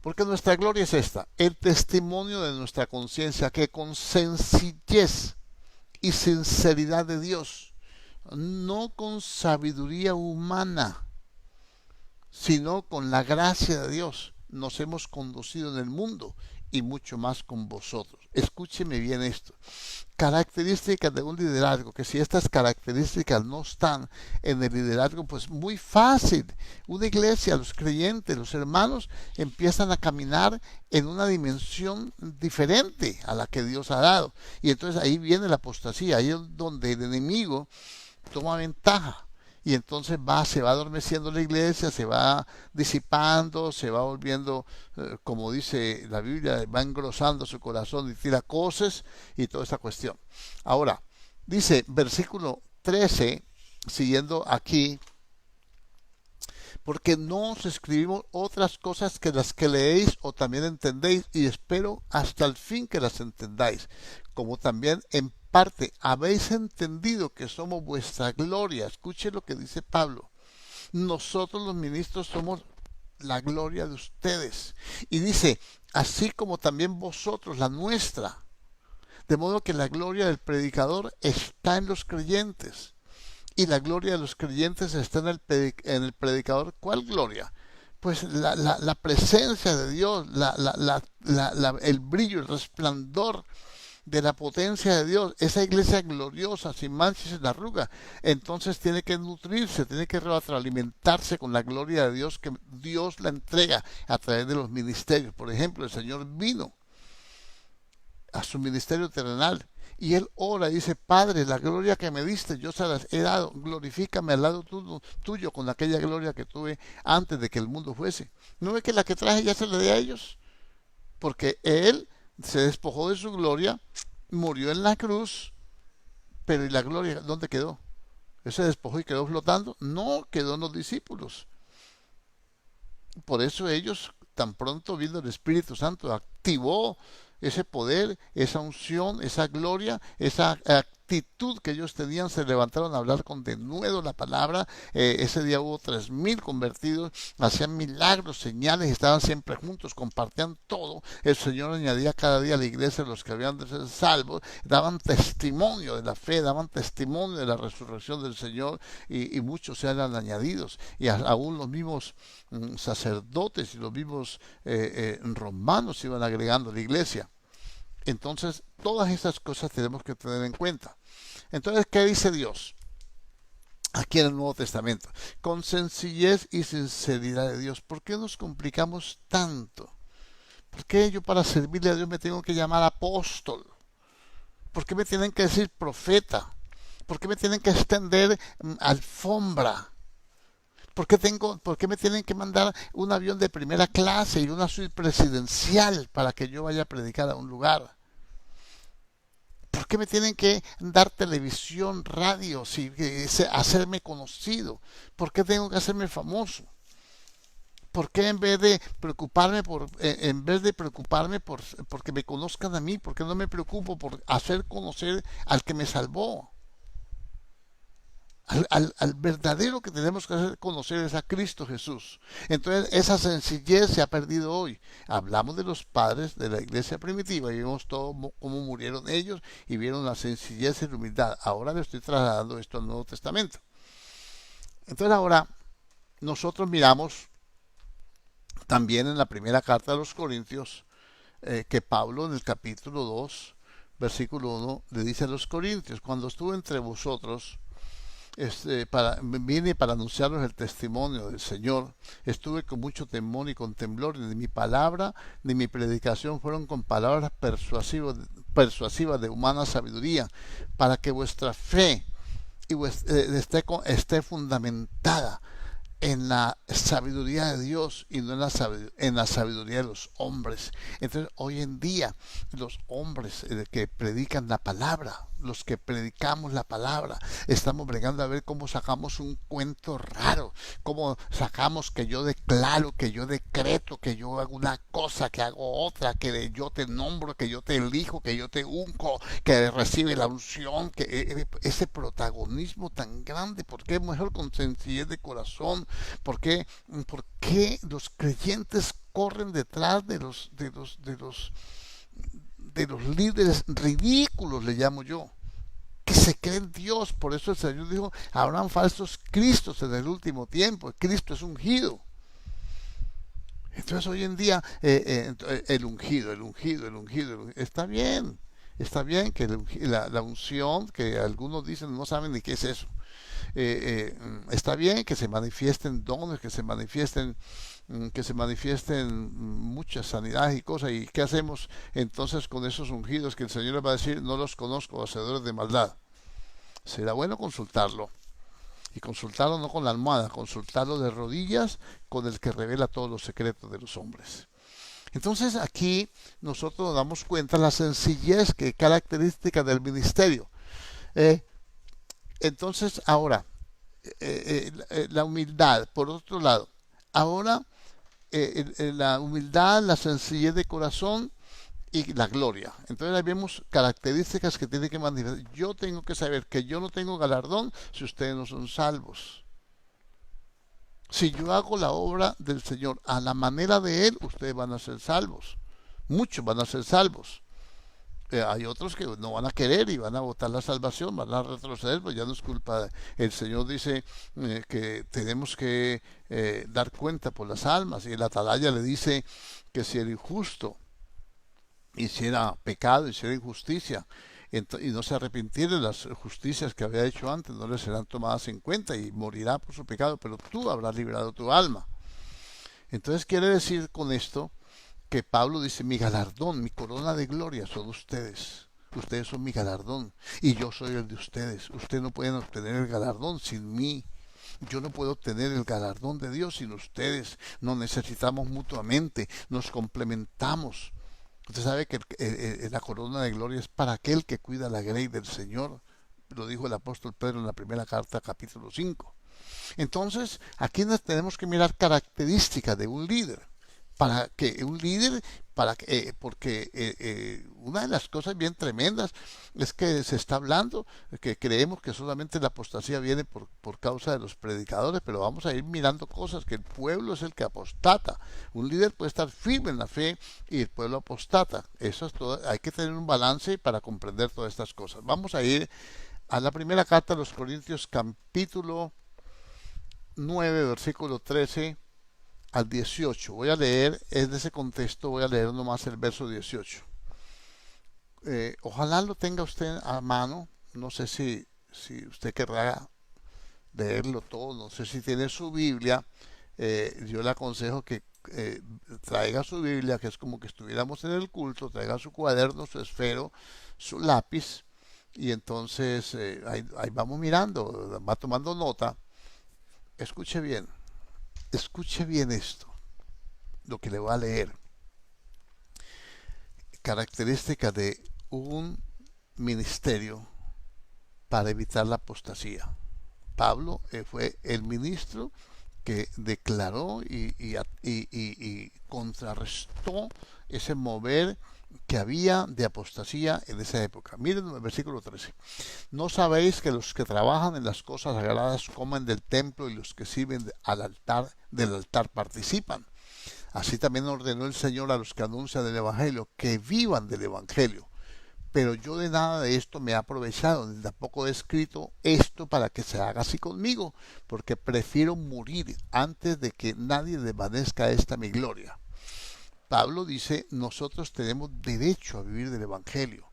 porque nuestra gloria es esta, el testimonio de nuestra conciencia, que con sencillez y sinceridad de Dios, no con sabiduría humana, sino con la gracia de Dios, nos hemos conducido en el mundo y mucho más con vosotros. Escúcheme bien esto. Características de un liderazgo, que si estas características no están en el liderazgo, pues muy fácil. Una iglesia, los creyentes, los hermanos empiezan a caminar en una dimensión diferente a la que Dios ha dado. Y entonces ahí viene la apostasía, ahí es donde el enemigo toma ventaja. Y entonces se va adormeciendo la iglesia, se va disipando, se va volviendo, como dice la Biblia, va engrosando su corazón y tira cosas y toda esta cuestión. Ahora, dice versículo 13, siguiendo aquí, porque no os escribimos otras cosas que las que leéis o también entendéis, y espero hasta el fin que las entendáis, como también en parte habéis entendido que somos vuestra gloria. Escuche lo que dice Pablo. Nosotros los ministros somos la gloria de ustedes. Y dice, así como también vosotros la nuestra. De modo que la gloria del predicador está en los creyentes. Y la gloria de los creyentes está en el predicador. ¿Cuál gloria? Pues la presencia de Dios, el brillo, el resplandor de la potencia de Dios, esa iglesia gloriosa, sin mancha y sin arruga. Entonces tiene que nutrirse, tiene que retroalimentarse con la gloria de Dios que Dios la entrega a través de los ministerios. Por ejemplo, el Señor vino a su ministerio terrenal y él ora y dice, Padre, la gloria que me diste yo se las he dado, glorifícame al lado tuyo con aquella gloria que tuve antes de que el mundo fuese. ¿No ve que la que traje ya se la di a ellos? Porque él se despojó de su gloria, murió en la cruz, pero ¿y la gloria dónde quedó? ¿Él se despojó y quedó flotando? No, quedó en los discípulos. Por eso ellos, tan pronto vino el Espíritu Santo, activó ese poder, esa unción, esa gloria, esa actitud que ellos tenían, se levantaron a hablar con denuedo la palabra. Ese día hubo 3,000 convertidos, hacían milagros, señales, estaban siempre juntos, compartían todo. El Señor añadía cada día a la iglesia los que habían de ser salvos, daban testimonio de la fe, daban testimonio de la resurrección del Señor, y muchos eran añadidos, y aún los mismos sacerdotes y los mismos romanos iban agregando a la iglesia. Entonces, todas esas cosas tenemos que tener en cuenta. Entonces, ¿qué dice Dios? Aquí en el Nuevo Testamento, con sencillez y sinceridad de Dios. ¿Por qué nos complicamos tanto? ¿Por qué yo para servirle a Dios me tengo que llamar apóstol? ¿Por qué me tienen que decir profeta? ¿Por qué me tienen que extender alfombra? Por qué me tienen que mandar un avión de primera clase y una suite presidencial para que yo vaya a predicar a un lugar? ¿Por qué me tienen que dar televisión, radio, hacerme conocido? ¿Por qué tengo que hacerme famoso? ¿Por qué en vez de preocuparme porque me conozcan a mí, por qué no me preocupo por hacer conocer al que me salvó? Al verdadero que tenemos que hacer conocer es a Cristo Jesús. Entonces esa sencillez se ha perdido hoy. Hablamos de los padres de la iglesia primitiva y vimos todo cómo murieron ellos y vieron la sencillez y la humildad. Ahora le estoy trasladando esto al Nuevo Testamento. Entonces ahora nosotros miramos también en la primera carta de los Corintios que Pablo en el capítulo 2, versículo 1, le dice a los Corintios: cuando estuve entre vosotros, vine para anunciaros el testimonio del Señor. Estuve con mucho temor y con temblor, y ni mi palabra ni mi predicación fueron con palabras persuasivas de humana sabiduría, para que vuestra fe esté fundamentada en la sabiduría de Dios y no en la sabiduría de los hombres. Entonces hoy en día los hombres que predican la palabra, los que predicamos la palabra, estamos bregando a ver cómo sacamos un cuento raro, cómo sacamos que yo declaro, que yo decreto, que yo hago una cosa, que hago otra, que yo te nombro, que yo te elijo, que yo te unco, que recibe la unción, que ese protagonismo tan grande. ¿Por qué mejor con sencillez de corazón? ¿Por qué los creyentes corren detrás de los líderes ridículos, le llamo yo, que se creen Dios? Por eso el Señor dijo: habrán falsos cristos en el último tiempo. Cristo es ungido. Entonces hoy en día el ungido, está bien que la unción, que algunos dicen no saben ni qué es eso. Está bien que se manifiesten dones, que se manifiesten muchas sanidades y cosas. ¿Y qué hacemos entonces con esos ungidos que el Señor les va a decir: no los conozco, hacedores de maldad? Será bueno consultarlo, y consultarlo no con la almohada, consultarlo de rodillas, con el que revela todos los secretos de los hombres. Entonces aquí nosotros nos damos cuenta de la sencillez que es característica del ministerio. Entonces ahora, la humildad, por otro lado, ahora la humildad, la sencillez de corazón y la gloria. Entonces ahí vemos características que tiene que manifestar. Yo tengo que saber que yo no tengo galardón si ustedes no son salvos. Si yo hago la obra del Señor a la manera de Él, ustedes van a ser salvos. Muchos van a ser salvos. Hay otros que no van a querer y van a votar la salvación, van a retroceder, pues ya no es culpa. El Señor dice que tenemos que dar cuenta por las almas, y el atalaya le dice que si el injusto hiciera pecado, hiciera injusticia, y no se arrepintiera de las justicias que había hecho antes, no le serán tomadas en cuenta y morirá por su pecado, pero tú habrás librado tu alma. Entonces quiere decir con esto que Pablo dice: mi galardón, mi corona de gloria son ustedes. Ustedes son mi galardón y yo soy el de ustedes. Ustedes no pueden obtener el galardón sin mí. Yo no puedo obtener el galardón de Dios sin ustedes. Nos necesitamos mutuamente, nos complementamos. Usted sabe que la corona de gloria es para aquel que cuida la grey del Señor. Lo dijo el apóstol Pedro en la primera carta, capítulo 5. Entonces, aquí nos tenemos que mirar características de un líder. Para que un líder, porque una de las cosas bien tremendas es que se está hablando, que creemos que solamente la apostasía viene por causa de los predicadores, pero vamos a ir mirando cosas, que el pueblo es el que apostata. Un líder puede estar firme en la fe y el pueblo apostata. Eso es todo. Hay que tener un balance para comprender todas estas cosas. Vamos a ir a la primera carta de los Corintios, capítulo 9, versículo 13 al 18. Voy a leer, es de ese contexto, voy a leer nomás el verso 18. Ojalá lo tenga usted a mano. No sé si usted querrá leerlo todo, no sé si tiene su Biblia. Yo le aconsejo que traiga su Biblia, que es como que estuviéramos en el culto, traiga su cuaderno, su esfero, su lápiz, y entonces ahí vamos mirando, va tomando nota. Escuche bien. Escuche bien esto, lo que le voy a leer. Características de un ministerio para evitar la apostasía. Pablo fue el ministro que declaró y contrarrestó ese mover que había de apostasía en esa época. Miren el versículo 13. ¿No sabéis que los que trabajan en las cosas sagradas comen del templo y los que sirven del altar participan? Así también ordenó el Señor a los que anuncian el Evangelio que vivan del Evangelio. Pero yo de nada de esto me he aprovechado, ni tampoco he escrito esto para que se haga así conmigo, porque prefiero morir antes de que nadie desvanezca esta mi gloria. Pablo dice, nosotros tenemos derecho a vivir del Evangelio.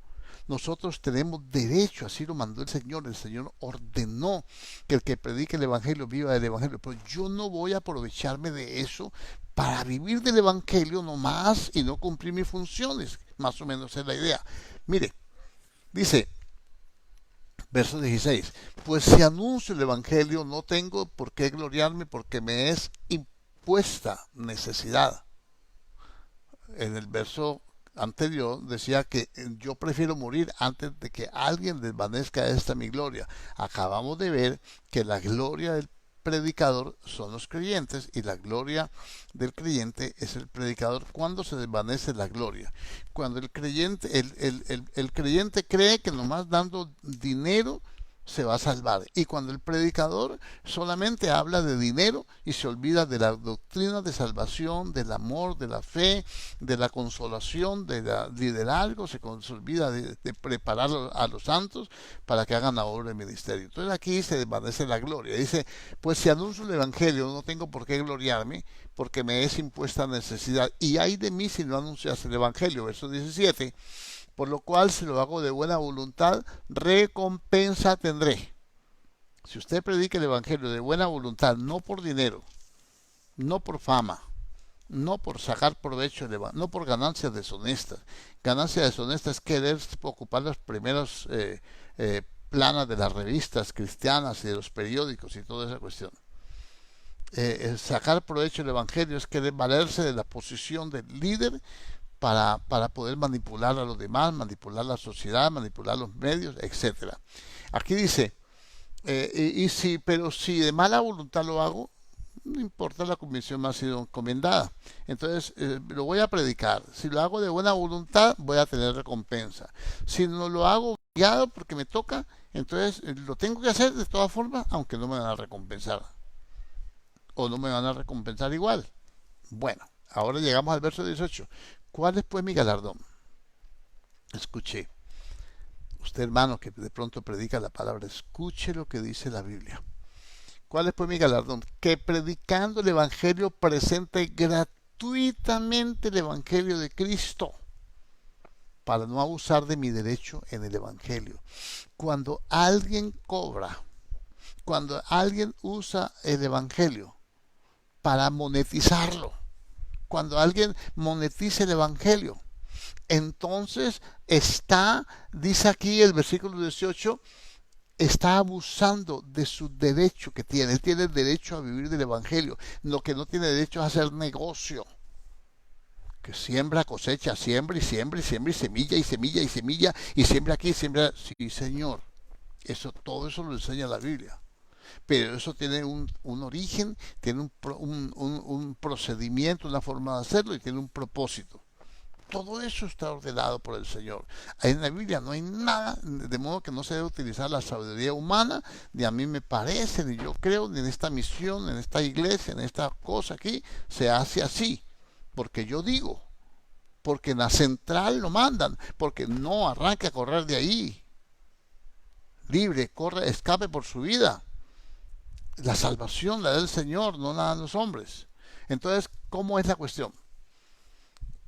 Nosotros tenemos derecho, así lo mandó el Señor ordenó que el que predique el Evangelio viva del Evangelio, pero yo no voy a aprovecharme de eso para vivir del Evangelio nomás y no cumplir mis funciones, más o menos es la idea. Mire, dice, verso 16, pues si anuncio el Evangelio no tengo por qué gloriarme porque me es impuesta necesidad. En el verso anterior decía que yo prefiero morir antes de que alguien desvanezca esta mi gloria. Acabamos de ver que la gloria del predicador son los creyentes y la gloria del creyente es el predicador. Cuando se desvanece la gloria, cuando el creyente el creyente cree que nomás dando dinero se va a salvar, y cuando el predicador solamente habla de dinero y se olvida de la doctrina de salvación, del amor, de la fe, de la consolación, de liderazgo, se olvida de preparar a los santos para que hagan la obra del ministerio. Entonces aquí se desvanece la gloria. Dice, pues si anuncio el Evangelio no tengo por qué gloriarme, porque me es impuesta necesidad, y ay de mí si no anuncias el Evangelio. Verso 17, por lo cual si lo hago de buena voluntad, recompensa tendré. Si usted predica el Evangelio de buena voluntad, no por dinero, no por fama, no por sacar provecho, no por ganancias deshonestas. Ganancias deshonestas es querer ocupar las primeras planas de las revistas cristianas y de los periódicos y toda esa cuestión. Sacar provecho del Evangelio es querer valerse de la posición del líder para poder manipular a los demás, manipular la sociedad, manipular los medios, etcétera. Aquí dice, pero si de mala voluntad lo hago, no importa, la comisión me ha sido encomendada. Entonces, lo voy a predicar. Si lo hago de buena voluntad, voy a tener recompensa. Si no lo hago guiado porque me toca, entonces lo tengo que hacer de todas formas, aunque no me van a recompensar. O no me van a recompensar igual. Bueno, ahora llegamos al verso 18. ¿Cuál es pues mi galardón? Escuche. Usted, hermano, que de pronto predica la palabra, escuche lo que dice la Biblia. ¿Cuál es pues mi galardón? Que predicando el Evangelio presente gratuitamente el Evangelio de Cristo, para no abusar de mi derecho en el Evangelio. Cuando alguien cobra, cuando alguien usa el Evangelio para monetizarlo, cuando alguien monetiza el Evangelio, entonces dice aquí el versículo 18, está abusando de su derecho que tiene. Él tiene el derecho a vivir del Evangelio. Lo que no tiene derecho es hacer negocio. Que siembra, cosecha, siembra y siembra y siembra y semilla y semilla y semilla y siembra aquí y siembra. Sí, Señor. Todo eso lo enseña la Biblia. Pero eso tiene un origen, tiene un procedimiento, una forma de hacerlo y tiene un propósito. Todo eso está ordenado por el Señor. En la Biblia no hay nada, de modo que no se debe utilizar la sabiduría humana, ni a mí me parece, ni yo creo, ni en esta misión, en esta iglesia, en esta cosa aquí, se hace así. Porque yo digo, porque en la central lo mandan, porque no arranque a correr de ahí. Libre, corre, escape por su vida. La salvación la da el Señor, no la dan los hombres. Entonces, ¿cómo es la cuestión?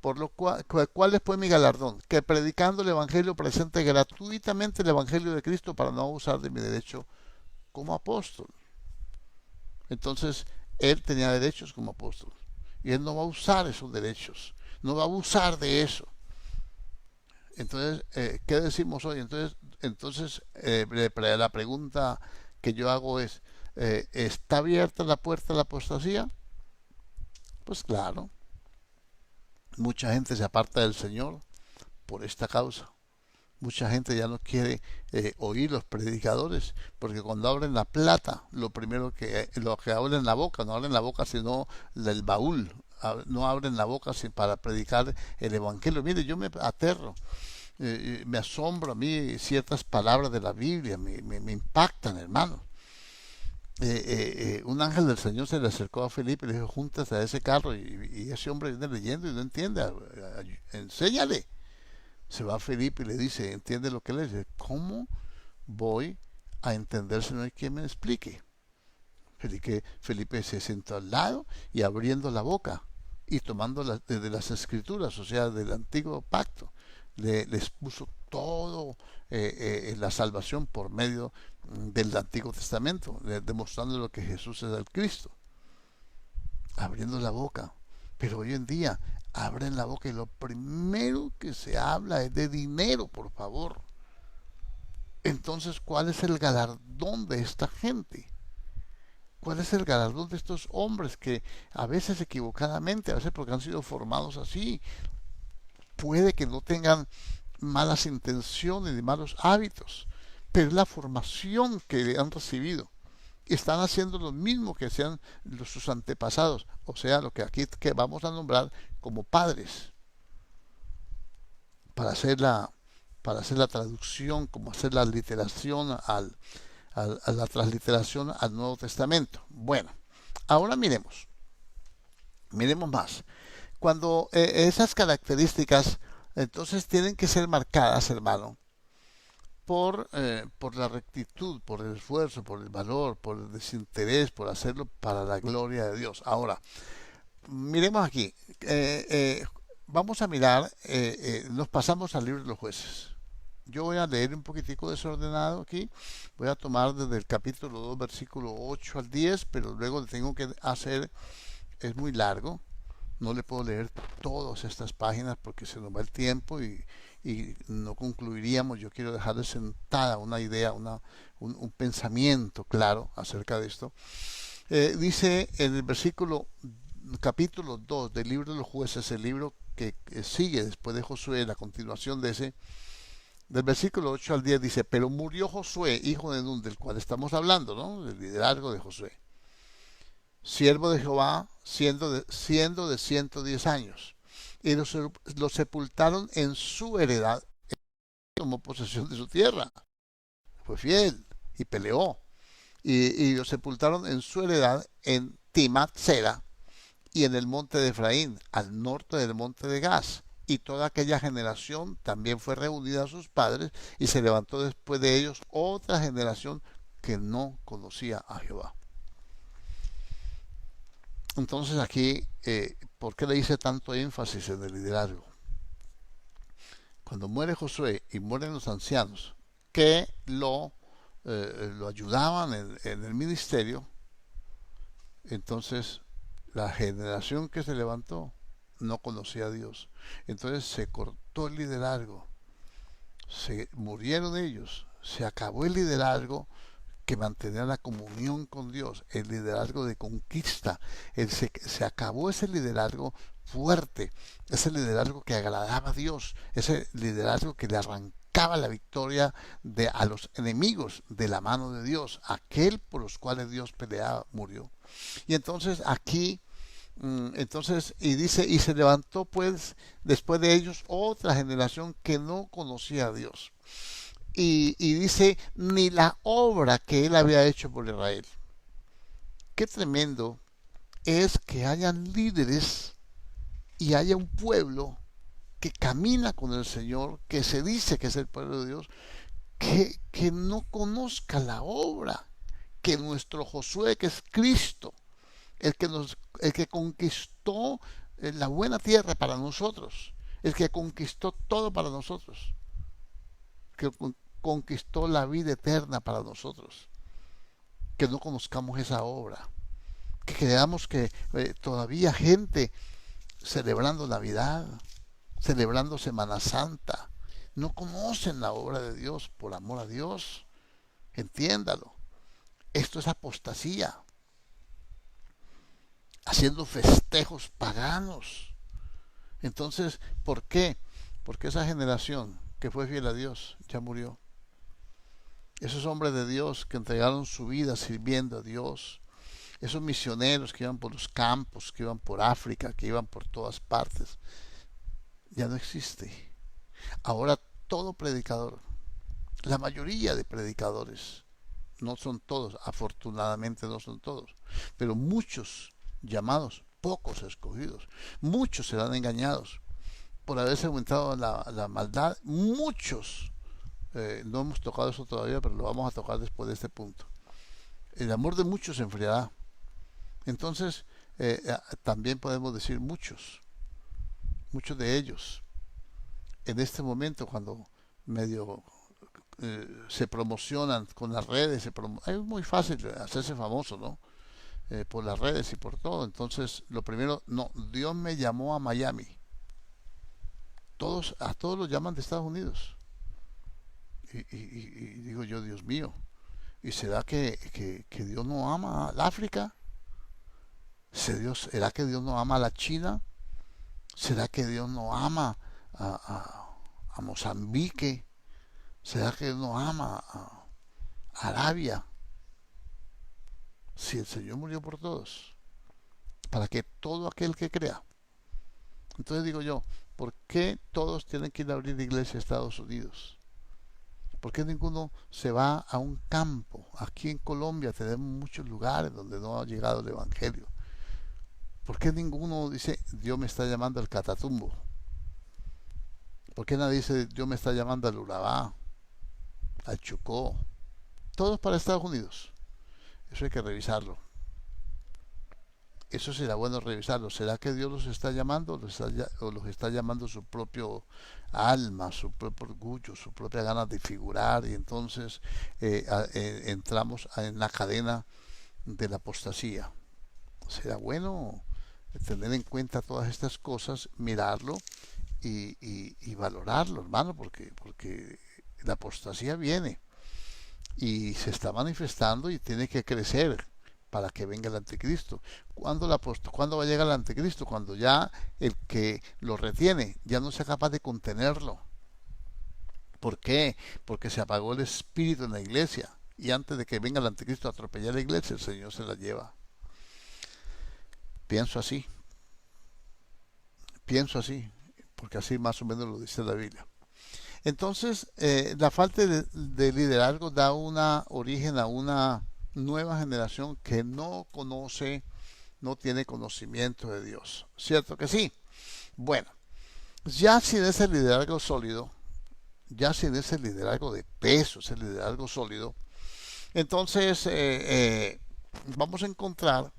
Por lo cual, ¿cuál es pues mi galardón? Que predicando el Evangelio presente gratuitamente el Evangelio de Cristo para no abusar de mi derecho como apóstol. Entonces, él tenía derechos como apóstol. Y él no va a usar esos derechos. No va a abusar de eso. Entonces, ¿qué decimos hoy? Entonces la pregunta que yo hago es, ¿está abierta la puerta a la apostasía? Pues claro, mucha gente se aparta del Señor por esta causa. Mucha gente ya no quiere oír los predicadores, porque cuando abren la plata, lo que abren la boca, no abren la boca sino del baúl, no abren la boca para predicar el evangelio. Mire, yo me aterro, me asombro a mí ciertas palabras de la Biblia, me impactan, hermano. Un ángel del Señor se le acercó a Felipe y le dijo, júntate a ese carro, y ese hombre viene leyendo y no entiende, enséñale. Se va Felipe y le dice, ¿entiende lo que le dice? ¿Cómo voy a entender si no hay quien me explique? Felipe se sentó al lado y abriendo la boca y tomando de las escrituras, o sea, del antiguo pacto, les puso todo la salvación por medio del Antiguo Testamento, demostrando lo que Jesús es el Cristo, abriendo la boca. Pero hoy en día abren la boca y lo primero que se habla es de dinero, por favor. Entonces, ¿cuál es el galardón de esta gente? ¿Cuál es el galardón de estos hombres que a veces equivocadamente, a veces porque han sido formados así, puede que no tengan malas intenciones ni malos hábitos, pero es la formación que han recibido? Están haciendo lo mismo que hacían sus antepasados, o sea, lo que aquí que vamos a nombrar como padres, para hacer la traducción, como hacer la literación a la transliteración al Nuevo Testamento. Bueno, ahora miremos más. Cuando esas características entonces tienen que ser marcadas, hermano, por la rectitud, por el esfuerzo, por el valor, por el desinterés, por hacerlo para la gloria de Dios. Ahora, miremos aquí. Vamos a mirar, nos pasamos al libro de los jueces. Yo voy a leer un poquitico desordenado aquí. Voy a tomar desde el capítulo 2, versículo 8 al 10, pero luego tengo que hacer, es muy largo. No le puedo leer todas estas páginas porque se nos va el tiempo y no concluiríamos. Yo quiero dejarles sentada una idea, un pensamiento claro acerca de esto. Dice en el capítulo 2 del libro de los jueces, el libro que sigue después de Josué, la continuación de ese, del versículo 8 al 10 dice, pero murió Josué, hijo de Nun, del cual estamos hablando, ¿no? Del liderazgo de Josué, siervo de Jehová, siendo de 110 años, y lo sepultaron en su heredad, como posesión de su tierra. Fue fiel y peleó, y lo sepultaron en su heredad en Timat Sera y en el monte de Efraín, al norte del monte de Gaz. Y toda aquella generación también fue reunida a sus padres, y se levantó después de ellos otra generación que no conocía a Jehová. Entonces aquí, ¿por qué le hice tanto énfasis en el liderazgo? Cuando muere Josué y mueren los ancianos que lo ayudaban en el ministerio, entonces la generación que se levantó no conocía a Dios. Entonces se cortó el liderazgo, se murieron ellos, se acabó el liderazgo que mantenía la comunión con Dios, el liderazgo de conquista. Se acabó ese liderazgo fuerte, ese liderazgo que agradaba a Dios, ese liderazgo que le arrancaba la victoria a los enemigos de la mano de Dios. Aquel por los cuales Dios peleaba murió. Y entonces aquí, y dice, y se levantó pues después de ellos otra generación que no conocía a Dios. Y dice, ni la obra que él había hecho por Israel. Qué tremendo es que hayan líderes y haya un pueblo que camina con el Señor, que se dice que es el pueblo de Dios, que no conozca la obra que nuestro Josué, que es Cristo, el que conquistó la buena tierra para nosotros, el que conquistó todo para nosotros, que conquistó la vida eterna para nosotros, que no conozcamos esa obra, que creamos que todavía gente celebrando Navidad, celebrando Semana Santa, no conocen la obra de Dios por amor a Dios. Entiéndalo, esto es apostasía. haciendo festejos paganos. Entonces, ¿por qué? Porque esa generación que fue fiel a Dios ya murió. Esos hombres de Dios que entregaron su vida sirviendo a Dios, esos misioneros que iban por los campos, que iban por África, que iban por todas partes, ya no existe. Ahora todo predicador, la mayoría de predicadores, no son todos, afortunadamente no son todos, pero muchos llamados, pocos escogidos, muchos serán engañados por haberse aumentado la maldad, muchos, no hemos tocado eso todavía, pero lo vamos a tocar después de este punto. El amor de muchos se enfriará. Entonces, también podemos decir muchos de ellos, en este momento cuando medio se promocionan con las redes, es muy fácil hacerse famoso, ¿no? Por las redes y por todo. Entonces, lo primero, no, Dios me llamó a Miami. A todos los llaman de Estados Unidos. Y digo yo, Dios mío, ¿y será que Dios no ama al África? ¿Será que Dios no ama a la China? ¿Será que Dios no ama a Mozambique? ¿Será que Dios no ama a Arabia? Si el Señor murió por todos, para que todo aquel que crea. Entonces digo yo, ¿por qué todos tienen que ir a abrir iglesia a Estados Unidos? ¿Por qué ninguno se va a un campo? Aquí en Colombia tenemos muchos lugares donde no ha llegado el Evangelio. ¿Por qué ninguno dice, Dios me está llamando al Catatumbo? ¿Por qué nadie dice, Dios me está llamando al Urabá, al Chocó? Todos para Estados Unidos. Eso hay que revisarlo. Eso será bueno revisarlo. ¿Será que Dios los está llamando o los está llamando su propio alma, su propio orgullo, su propia ganas de figurar? Y entonces entramos en la cadena de la apostasía. Será bueno tener en cuenta todas estas cosas, mirarlo y valorarlo, hermano, porque la apostasía viene y se está manifestando y tiene que crecer para que venga el anticristo. ¿Cuándo va a llegar el anticristo? Cuando ya el que lo retiene ya no sea capaz de contenerlo. ¿Por qué? Porque se apagó el espíritu en la iglesia y antes de que venga el anticristo a atropellar la iglesia, el Señor se la lleva. Pienso así, porque así más o menos lo dice la Biblia. Entonces, la falta de liderazgo da origen a una nueva generación que no conoce, no tiene conocimiento de Dios. ¿Cierto que sí? Bueno, ya sin ese liderazgo sólido, ya sin ese liderazgo de peso, ese liderazgo sólido, entonces vamos a encontrar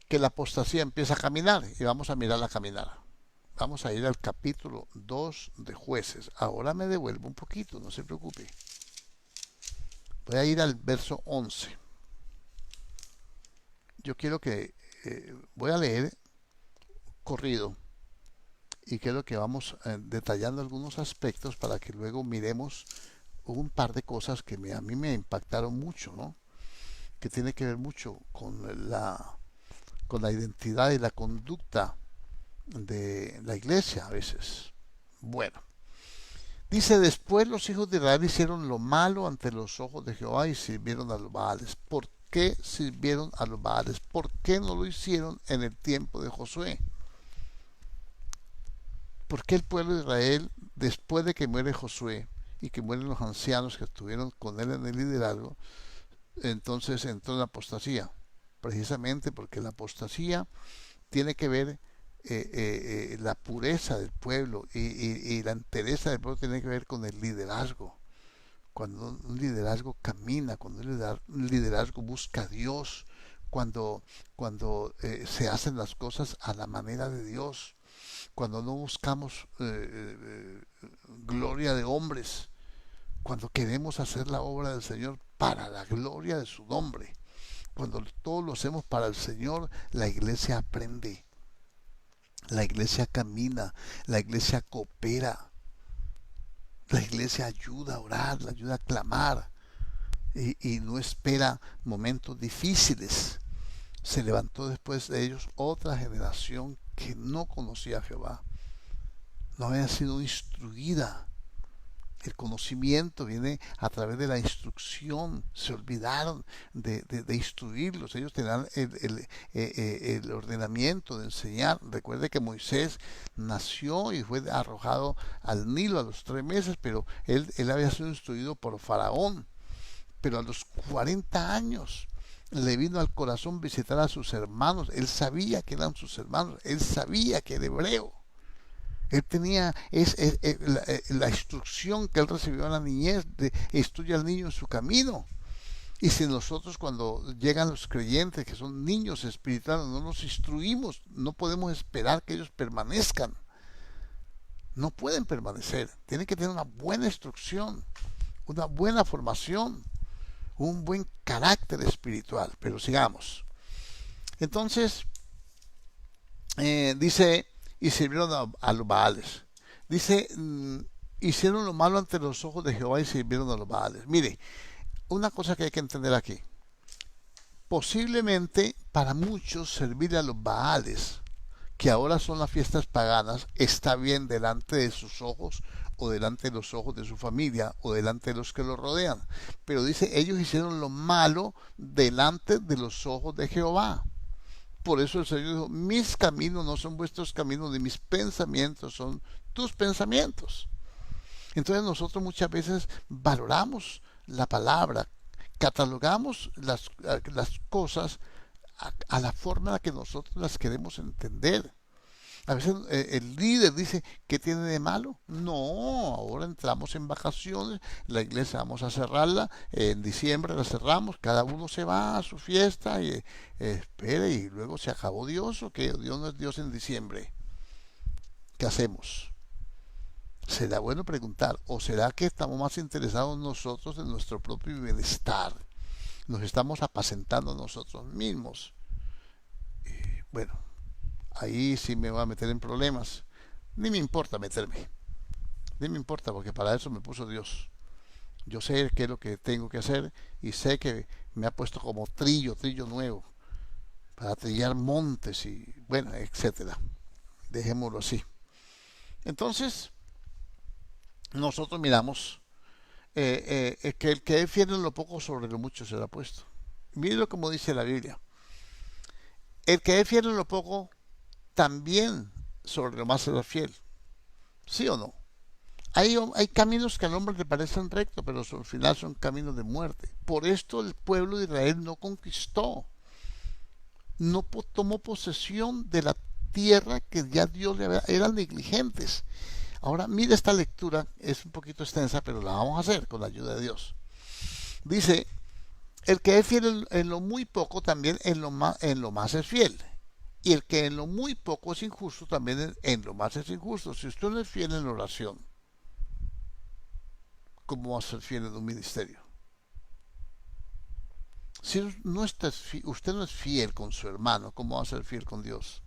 que la apostasía empieza a caminar y vamos a mirarla caminar. Vamos a ir al capítulo 2 de Jueces. Ahora me devuelvo un poquito, no se preocupe. Voy a ir al verso 11. Yo quiero que voy a leer corrido y quiero que vamos detallando algunos aspectos para que luego miremos un par de cosas que a mí me impactaron mucho, ¿no? Que tiene que ver mucho con la identidad y la conducta de la iglesia a veces. Bueno, dice, después los hijos de Israel hicieron lo malo ante los ojos de Jehová y sirvieron a los Baales. ¿Por qué sirvieron a los Baales? ¿Por qué no lo hicieron en el tiempo de Josué? ¿Por qué el pueblo de Israel, después de que muere Josué y que mueren los ancianos que estuvieron con él en el liderazgo, entonces entró en la apostasía? Precisamente porque la apostasía tiene que ver la pureza del pueblo y la entereza del pueblo tiene que ver con el liderazgo. Cuando un liderazgo camina, cuando un liderazgo busca a Dios, cuando se hacen las cosas a la manera de Dios, cuando no buscamos gloria de hombres, cuando queremos hacer la obra del Señor para la gloria de su nombre, cuando todo lo hacemos para el Señor, la iglesia aprende. La iglesia camina, la iglesia coopera, la iglesia ayuda a orar, la ayuda a clamar y no espera momentos difíciles, se levantó después de ellos otra generación que no conocía a Jehová, no había sido instruida. El conocimiento viene a través de la instrucción. Se olvidaron de instruirlos. Ellos tenían el ordenamiento de enseñar. Recuerde que Moisés nació y fue arrojado al Nilo a los 3 meses, pero él había sido instruido por Faraón. Pero a los 40 años le vino al corazón visitar a sus hermanos. Él sabía que eran sus hermanos. Él sabía que era hebreo. Él tenía la instrucción que él recibió en la niñez de instruye al niño en su camino. Y si nosotros, cuando llegan los creyentes que son niños espirituales, no los instruimos, no podemos esperar que ellos permanezcan. No pueden permanecer. Tienen que tener una buena instrucción, una buena formación, un buen carácter espiritual. Pero sigamos. Entonces, dice, y sirvieron a los Baales. Dice, hicieron lo malo ante los ojos de Jehová y sirvieron a los Baales. Mire, una cosa que hay que entender aquí. Posiblemente para muchos servir a los Baales, que ahora son las fiestas paganas, está bien delante de sus ojos, o delante de los ojos de su familia, o delante de los que lo rodean. Pero dice, ellos hicieron lo malo delante de los ojos de Jehová. Por eso el Señor dijo, mis caminos no son vuestros caminos, ni mis pensamientos son tus pensamientos. Entonces nosotros muchas veces valoramos la palabra, catalogamos las cosas a la forma en la que nosotros las queremos entender. A veces el líder dice, ¿qué tiene de malo? No, ahora entramos en vacaciones, la iglesia vamos a cerrarla, en diciembre la cerramos, cada uno se va a su fiesta y espere, y luego se acabó Dios, ¿o qué? Dios no es Dios en diciembre. ¿Qué hacemos? ¿Será bueno preguntar? ¿O será que estamos más interesados nosotros en nuestro propio bienestar? Nos estamos apacentando nosotros mismos. Bueno, ahí sí me va a meter en problemas. Ni me importa meterme. Ni me importa, porque para eso me puso Dios. Yo sé qué es lo que tengo que hacer y sé que me ha puesto como trillo nuevo para trillar montes y bueno, etcétera. Dejémoslo así. Entonces, nosotros miramos que el que es fiel en lo poco, sobre lo mucho será puesto. Mírenlo como dice la Biblia. El que es fiel en lo poco, también sobre lo más será fiel. ¿Sí o no? Hay caminos que al hombre le parecen rectos, pero al final son caminos de muerte. Por esto el pueblo de Israel no conquistó, no tomó posesión de la tierra que ya Dios le había, eran negligentes. Ahora mire esta lectura, es un poquito extensa, pero la vamos a hacer con la ayuda de Dios. Dice, el que es fiel en lo muy poco, también en lo más es fiel. Y el que en lo muy poco es injusto, también en lo más es injusto. Si usted no es fiel en la oración, ¿cómo va a ser fiel en un ministerio? Si no usted no es fiel con su hermano, ¿cómo va a ser fiel con Dios?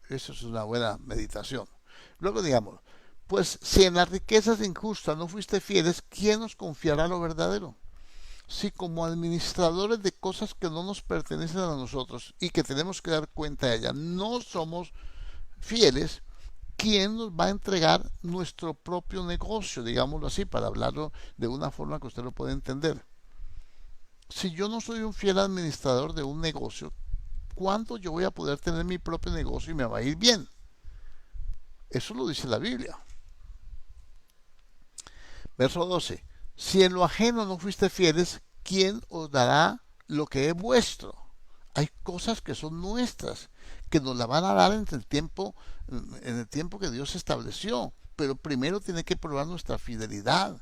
Eso es una buena meditación. Luego digamos, pues si en las riquezas injustas no fuiste fieles, ¿quién nos confiará lo verdadero? Si como administradores de cosas que no nos pertenecen a nosotros y que tenemos que dar cuenta de ellas, no somos fieles, ¿quién nos va a entregar nuestro propio negocio? Digámoslo así, para hablarlo de una forma que usted lo pueda entender. Si yo no soy un fiel administrador de un negocio, ¿cuándo yo voy a poder tener mi propio negocio y me va a ir bien? Eso lo dice la Biblia. Verso 12. Si en lo ajeno no fuiste fieles, ¿quién os dará lo que es vuestro? Hay cosas que son nuestras, que nos la van a dar en el tiempo que Dios estableció. Pero primero tiene que probar nuestra fidelidad.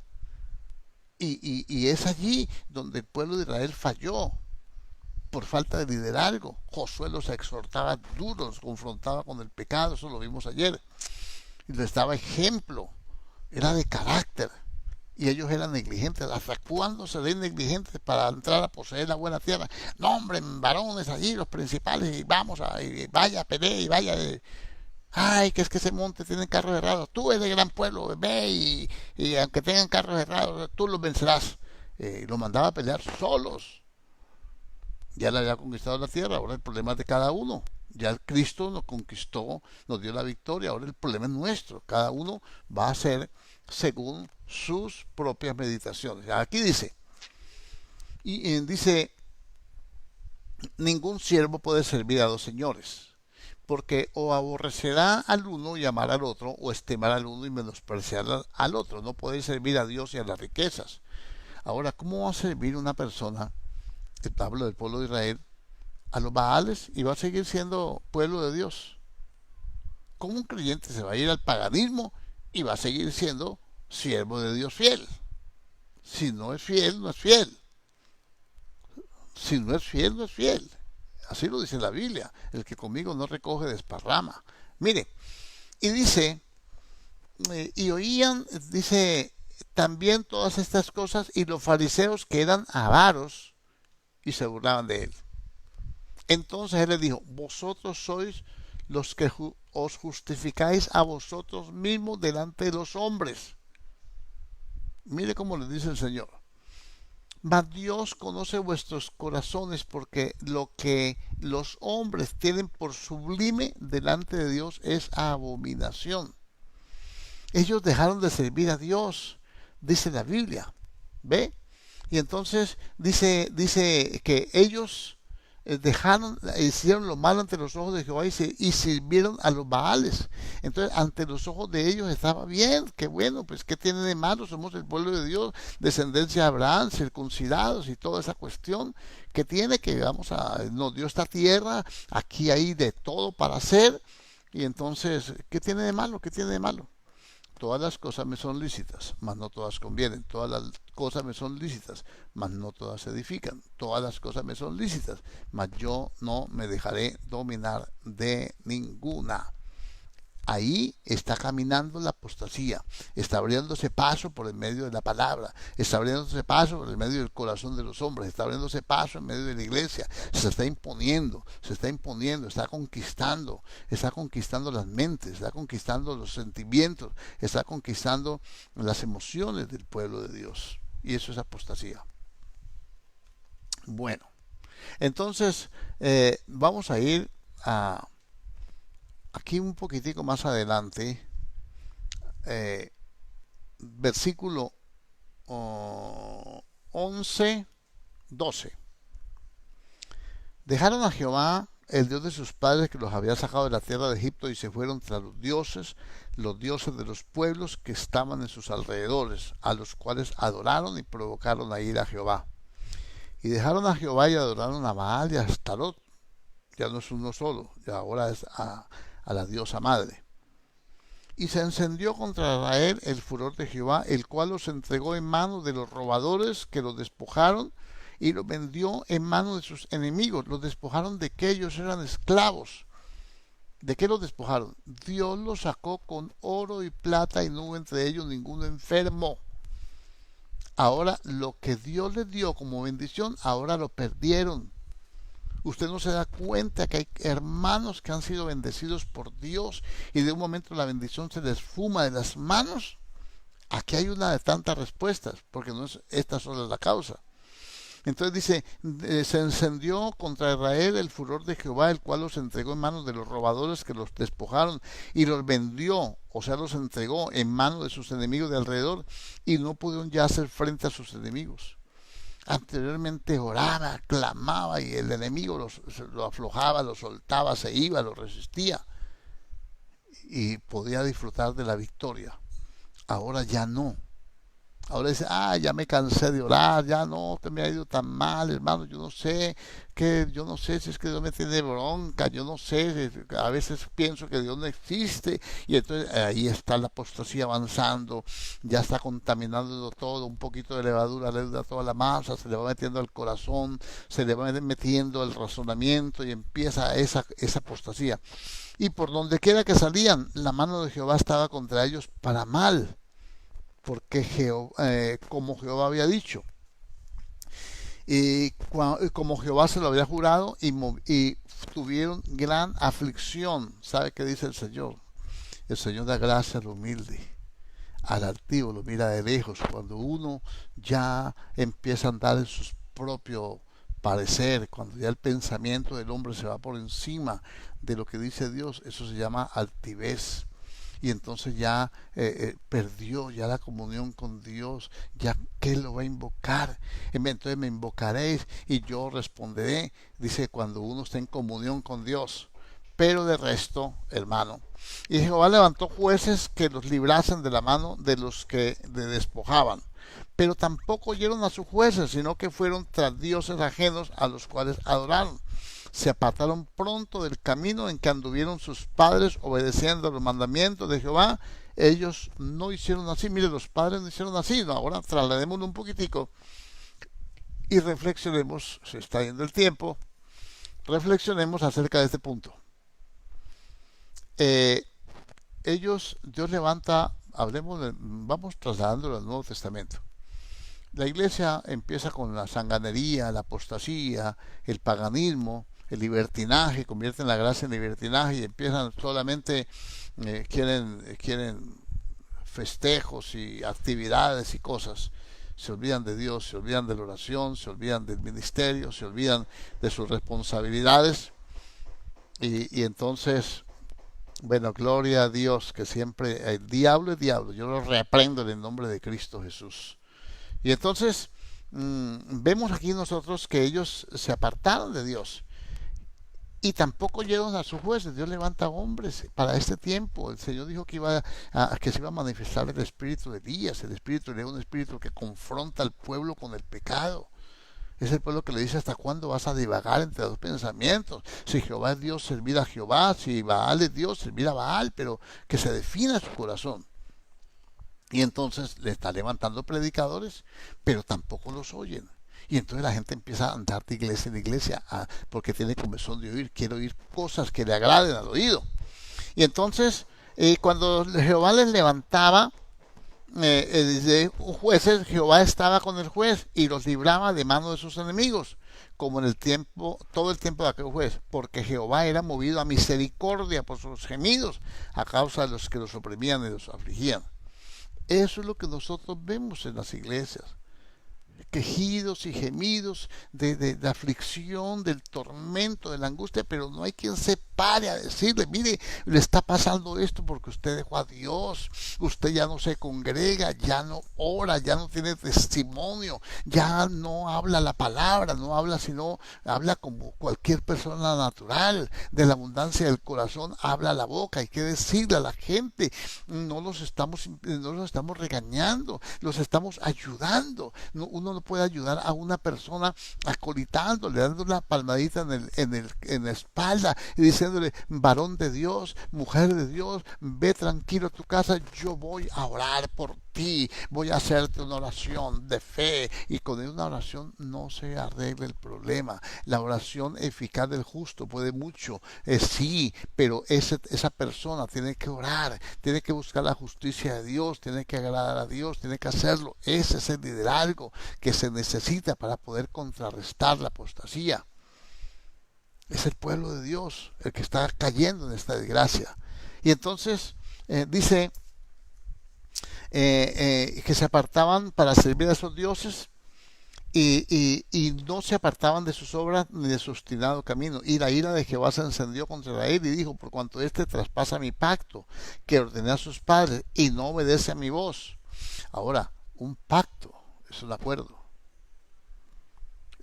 Y es allí donde el pueblo de Israel falló, por falta de liderazgo. Josué los exhortaba duros, los confrontaba con el pecado, eso lo vimos ayer. Y les daba ejemplo, era de carácter. Y ellos eran negligentes. ¿Hasta cuándo se ven negligentes para entrar a poseer la buena tierra? No, hombre, varones allí, los principales, y vamos y vaya, pelee, y vaya. Ay, que es que ese monte tiene carros errados. Tú eres gran pueblo, ve, y aunque tengan carros errados, tú los vencerás. Los mandaba a pelear solos. Ya le había conquistado la tierra, ahora el problema es de cada uno. Ya el Cristo nos conquistó, nos dio la victoria, ahora el problema es nuestro. Cada uno va a hacer según sus propias meditaciones. Aquí dice, dice, ningún siervo puede servir a dos señores, porque o aborrecerá al uno y amará al otro, o estimará al uno y menospreciará al otro. No puede servir a Dios y a las riquezas. Ahora, ¿cómo va a servir una persona, el Pablo del pueblo de Israel, a los Baales y va a seguir siendo pueblo de Dios? ¿Cómo un creyente se va a ir al paganismo y va a seguir siendo siervo de Dios fiel? Si no es fiel, no es fiel. Si no es fiel, no es fiel. Así lo dice la Biblia. El que conmigo no recoge, desparrama. Mire, y dice, y oían, dice, también todas estas cosas, y los fariseos que eran avaros y se burlaban de él. Entonces él les dijo, vosotros sois los que os justificáis a vosotros mismos delante de los hombres. Mire cómo le dice el Señor. Mas Dios conoce vuestros corazones, porque lo que los hombres tienen por sublime delante de Dios es abominación. Ellos dejaron de servir a Dios, dice la Biblia. ¿Ve? Y entonces dice que ellos hicieron lo malo ante los ojos de Jehová y sirvieron a los Baales. Entonces, ante los ojos de ellos estaba bien, qué bueno, pues qué tiene de malo, somos el pueblo de Dios, descendencia de Abraham, circuncidados y toda esa cuestión que tiene, que nos dio esta tierra, aquí hay de todo para hacer, y entonces, ¿qué tiene de malo? ¿Qué tiene de malo? Todas las cosas me son lícitas, mas no todas convienen. Todas las cosas me son lícitas, mas no todas edifican. Todas las cosas me son lícitas, mas yo no me dejaré dominar de ninguna. Ahí está caminando la apostasía, está abriéndose paso por el medio de la palabra, está abriéndose paso por el medio del corazón de los hombres, está abriéndose paso en medio de la iglesia, se está imponiendo, está conquistando las mentes, está conquistando los sentimientos, está conquistando las emociones del pueblo de Dios. Y eso es apostasía. Bueno, entonces vamos a ir a aquí un poquitico más adelante, versículo 11, 12. Dejaron a Jehová, el Dios de sus padres, que los había sacado de la tierra de Egipto, y se fueron tras los dioses de los pueblos que estaban en sus alrededores, a los cuales adoraron y provocaron a ir a Jehová. Y dejaron a Jehová y adoraron a Baal y a Astarot. Ya no es uno solo, ya ahora es a la diosa madre. Y se encendió contra Israel el furor de Jehová, el cual los entregó en manos de los robadores que los despojaron y los vendió en manos de sus enemigos. Los despojaron de que ellos eran esclavos. ¿De qué los despojaron? Dios los sacó con oro y plata y no hubo entre ellos ninguno enfermo. Ahora lo que Dios les dio como bendición, ahora lo perdieron. Usted no se da cuenta que hay hermanos que han sido bendecidos por Dios y de un momento la bendición se les fuma de las manos. Aquí hay una de tantas respuestas, porque no es esta sola la causa. Entonces dice, se encendió contra Israel el furor de Jehová, el cual los entregó en manos de los robadores que los despojaron y los vendió, o sea, los entregó en manos de sus enemigos de alrededor y no pudieron ya hacer frente a sus enemigos. Anteriormente oraba, clamaba y el enemigo lo aflojaba, lo soltaba, se iba, lo resistía y podía disfrutar de la victoria. Ahora ya no. Ahora dice, ya me cansé de orar, ya no, que me ha ido tan mal, hermano, yo no sé si es que Dios me tiene bronca, yo no sé, a veces pienso que Dios no existe, y entonces ahí está la apostasía avanzando, ya está contaminando todo, un poquito de levadura le da toda la masa, se le va metiendo al corazón, se le va metiendo el razonamiento, y empieza esa apostasía. Y por donde quiera que salían, la mano de Jehová estaba contra ellos para mal, porque como Jehová había dicho, y como Jehová se lo había jurado, y tuvieron gran aflicción. ¿Sabe qué dice el Señor? El Señor da gracia al humilde, al altivo lo mira de lejos. Cuando uno ya empieza a andar en sus propios parecer, cuando ya el pensamiento del hombre se va por encima de lo que dice Dios, eso se llama altivez. Y entonces ya perdió ya la comunión con Dios, ya que lo va a invocar. Entonces me invocaréis y yo responderé, dice, cuando uno está en comunión con Dios. Pero de resto, hermano, y Jehová levantó jueces que los librasen de la mano de los que le despojaban, pero tampoco oyeron a sus jueces, sino que fueron tras dioses ajenos a los cuales adoraron. Se apartaron pronto del camino en que anduvieron sus padres, obedeciendo los mandamientos de Jehová. Ellos no hicieron así. Mire, los padres no hicieron así. No, ahora trasladémonos un poquitico y reflexionemos, se está yendo el tiempo, reflexionemos acerca de este punto. Dios levanta, vamos trasladándolo al Nuevo Testamento. La iglesia empieza con la sanganería, la apostasía, el paganismo, el libertinaje, convierten la gracia en libertinaje y empiezan solamente, quieren festejos y actividades y cosas. Se olvidan de Dios, se olvidan de la oración, se olvidan del ministerio, se olvidan de sus responsabilidades y entonces, bueno, gloria a Dios, que siempre el diablo es diablo, yo lo reprendo en el nombre de Cristo Jesús. Y entonces vemos aquí nosotros que ellos se apartaron de Dios y tampoco llegaron a sus jueces. Dios levanta hombres para este tiempo. El Señor dijo que que se iba a manifestar el espíritu de Elías. El espíritu de Elías es un espíritu que confronta al pueblo con el pecado. Es el pueblo que le dice: ¿hasta cuándo vas a divagar entre dos pensamientos? Si Jehová es Dios, servir a Jehová; si Baal es Dios, servir a Baal. Pero que se defina su corazón. Y entonces le está levantando predicadores, pero tampoco los oyen. Y entonces la gente empieza a andar de iglesia en iglesia, porque tiene comezón de oír, quiere oír cosas que le agraden al oído. Y entonces, cuando Jehová les levantaba jueces, Jehová estaba con el juez y los libraba de mano de sus enemigos, como en el tiempo, todo el tiempo de aquel juez, porque Jehová era movido a misericordia por sus gemidos, a causa de los que los oprimían y los afligían. Eso es lo que nosotros vemos en las iglesias. Quejidos y gemidos de aflicción, del tormento, de la angustia, pero no hay quien se pare a decirle: mire, le está pasando esto porque usted dejó a Dios, usted ya no se congrega, ya no ora, ya no tiene testimonio, ya no habla la palabra, no habla sino habla como cualquier persona natural. De la abundancia del corazón habla la boca. Hay que decirle a la gente: no los estamos regañando, los estamos ayudando. Uno no puede ayudar a una persona acolitándole, dando una palmadita en la espalda y diciéndole: varón de Dios, mujer de Dios, ve tranquilo a tu casa, yo voy a orar por ti, voy a hacerte una oración de fe. Y con una oración no se arregla el problema. La oración eficaz del justo puede mucho, sí, pero esa persona tiene que orar, tiene que buscar la justicia de Dios, tiene que agradar a Dios, tiene que hacerlo. Ese es el liderazgo que se necesita para poder contrarrestar la apostasía. Es el pueblo de Dios el que está cayendo en esta desgracia. Y entonces dice que se apartaban para servir a esos dioses y no se apartaban de sus obras ni de su obstinado camino. Y la ira de Jehová se encendió contra Israel y dijo: por cuanto éste traspasa mi pacto que ordené a sus padres y no obedece a mi voz. Ahora, un pacto es un acuerdo.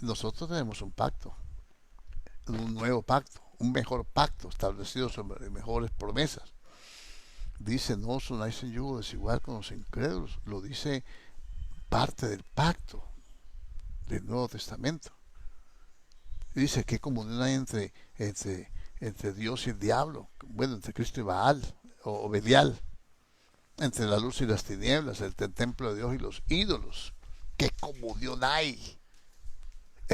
Nosotros tenemos un pacto, un nuevo pacto, un mejor pacto establecido sobre mejores promesas. Dice: no os unáis en yugo desigual con los incrédulos. Lo dice parte del pacto del Nuevo Testamento. Dice: ¿qué comunión hay entre Dios y el diablo? Bueno, entre Cristo y Baal o Belial, entre la luz y las tinieblas, entre el templo de Dios y los ídolos. ¿Qué comunión hay?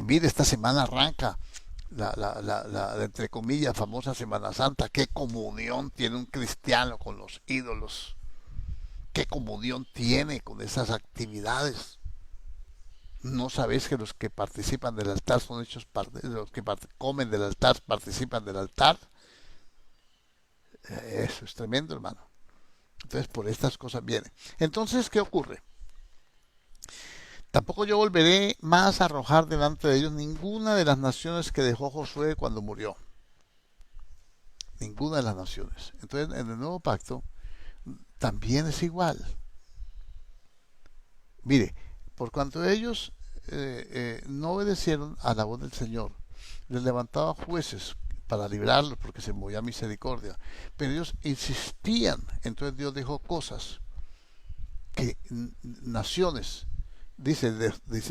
Mire, esta semana arranca la entre comillas famosa Semana Santa. ¿Qué comunión tiene un cristiano con los ídolos? ¿Qué comunión tiene con esas actividades? ¿No sabéis que los que participan del altar son hechos los que comen del altar participan del altar? Eso es tremendo, hermano. Entonces, por estas cosas viene. Entonces, ¿qué ocurre? Tampoco yo volveré más a arrojar delante de ellos ninguna de las naciones que dejó Josué cuando murió. Ninguna de las naciones. Entonces, en el nuevo pacto también es igual. Mire, por cuanto ellos no obedecieron a la voz del Señor, les levantaba jueces para librarlos porque se movía misericordia, pero ellos insistían. Entonces Dios dejó cosas que naciones, dice,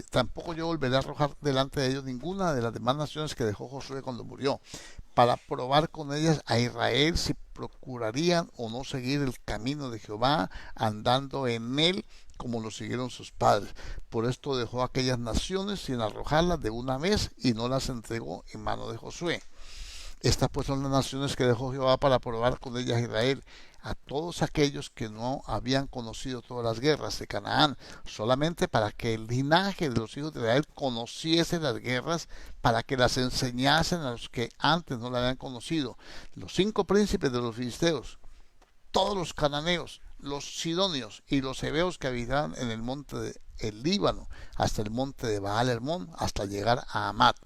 tampoco yo volveré a arrojar delante de ellos ninguna de las demás naciones que dejó Josué cuando murió, para probar con ellas a Israel si procurarían o no seguir el camino de Jehová, andando en él como lo siguieron sus padres. Por esto dejó aquellas naciones sin arrojarlas de una vez y no las entregó en mano de Josué. Estas pues son las naciones que dejó Jehová para probar con ellas a Israel, a todos aquellos que no habían conocido todas las guerras de Canaán, solamente para que el linaje de los hijos de Israel conociese las guerras, para que las enseñasen a los que antes no la habían conocido. Los 5 príncipes de los filisteos, todos los cananeos, los sidonios y los heveos que habitaban en el monte del Líbano, hasta el monte de Baal Hermón, hasta llegar a Amat.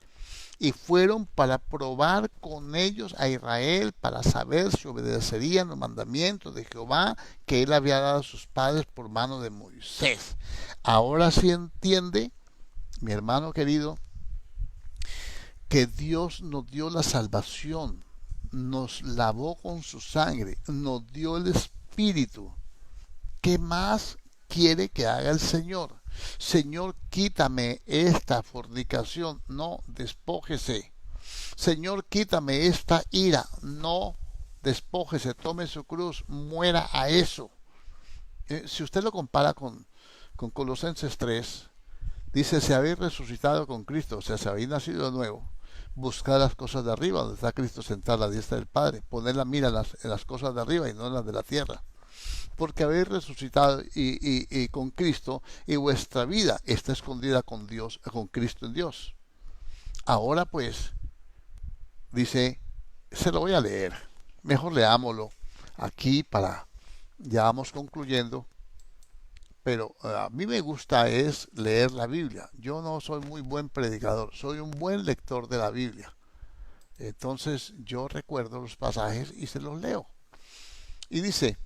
Y fueron para probar con ellos a Israel, para saber si obedecerían los mandamientos de Jehová que él había dado a sus padres por mano de Moisés. Ahora sí entiende, mi hermano querido, que Dios nos dio la salvación, nos lavó con su sangre, nos dio el Espíritu. ¿Qué más quiere que haga el Señor? Señor, quítame esta fornicación. No, despójese. Señor, quítame esta ira. No, despójese, tome su cruz, muera a eso. Si usted lo compara con Colosenses 3, dice, si habéis resucitado con Cristo, o sea, si habéis nacido de nuevo, buscad las cosas de arriba, donde está Cristo sentado a la diestra del Padre. Poner la mira en las cosas de arriba y no en las de la tierra. Porque habéis resucitado y con Cristo, y vuestra vida está escondida con Dios, con Cristo en Dios. Ahora pues, dice, se lo voy a leer, mejor leámoslo aquí para, ya vamos concluyendo, pero a mí me gusta es leer la Biblia. Yo no soy muy buen predicador, soy un buen lector de la Biblia. Entonces yo recuerdo los pasajes y se los leo. Y dice,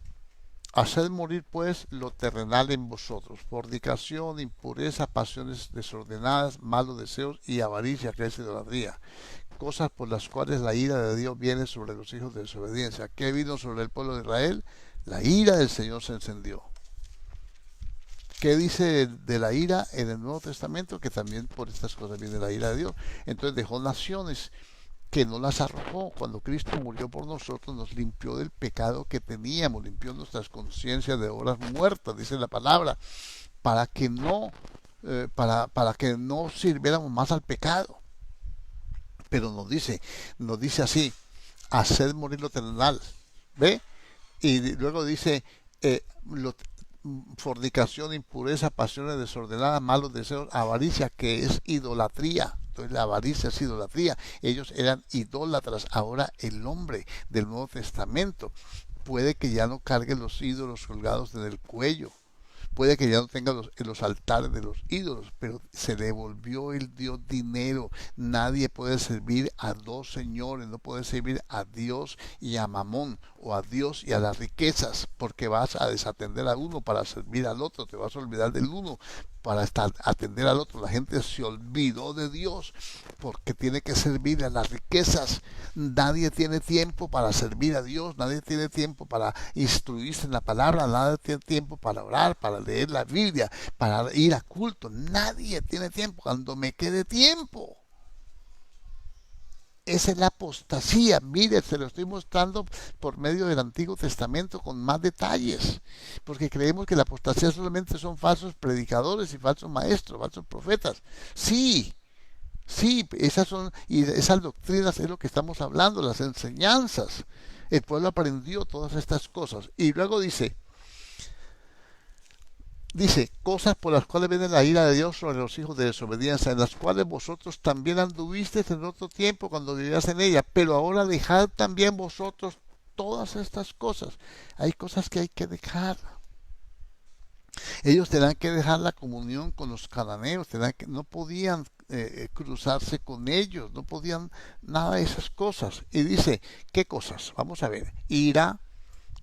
haced morir pues lo terrenal en vosotros, fornicación, impureza, pasiones desordenadas, malos deseos y avaricia, que es idolatría, cosas por las cuales la ira de Dios viene sobre los hijos de desobediencia. ¿Qué vino sobre el pueblo de Israel? La ira del Señor se encendió. ¿Qué dice de la ira en el Nuevo Testamento? Que también por estas cosas viene la ira de Dios. Entonces dejó naciones que no las arrojó. Cuando Cristo murió por nosotros, nos limpió del pecado que teníamos, limpió nuestras conciencias de obras muertas, dice la palabra, para que no para que no sirviéramos más al pecado. Pero nos dice así, haced morir lo terrenal, ¿ve? Y luego dice fornicación, impureza, pasiones desordenadas, malos deseos, avaricia, que es idolatría. Entonces la avaricia es idolatría. Ellos eran idólatras. Ahora el hombre del Nuevo Testamento puede que ya no cargue los ídolos colgados en el cuello. Puede que ya no tenga los altares de los ídolos, pero se le volvió el Dios dinero. Nadie puede servir a dos señores, no puede servir a Dios y a Mamón, o a Dios y a las riquezas, porque vas a desatender a uno para servir al otro, te vas a olvidar del uno para atender al otro. La gente se olvidó de Dios porque tiene que servir a las riquezas. Nadie tiene tiempo para servir a Dios, nadie tiene tiempo para instruirse en la palabra, nadie tiene tiempo para orar, para leer la Biblia, para ir a culto. Nadie tiene tiempo. Cuando me quede tiempo. Esa es la apostasía. Mire, se lo estoy mostrando por medio del Antiguo Testamento con más detalles, porque creemos que la apostasía solamente son falsos predicadores y falsos maestros, falsos profetas. Sí, sí, esas son, y esas doctrinas es lo que estamos hablando, las enseñanzas. El pueblo aprendió todas estas cosas. Y luego dice, cosas por las cuales viene la ira de Dios sobre los hijos de desobediencia, en las cuales vosotros también anduvisteis en otro tiempo cuando vivías en ella, pero ahora dejad también vosotros todas estas cosas. Hay cosas que hay que dejar. Ellos tenían que dejar la comunión con los cananeos, no podían cruzarse con ellos, no podían nada de esas cosas. Y dice, ¿qué cosas? Vamos a ver, ira,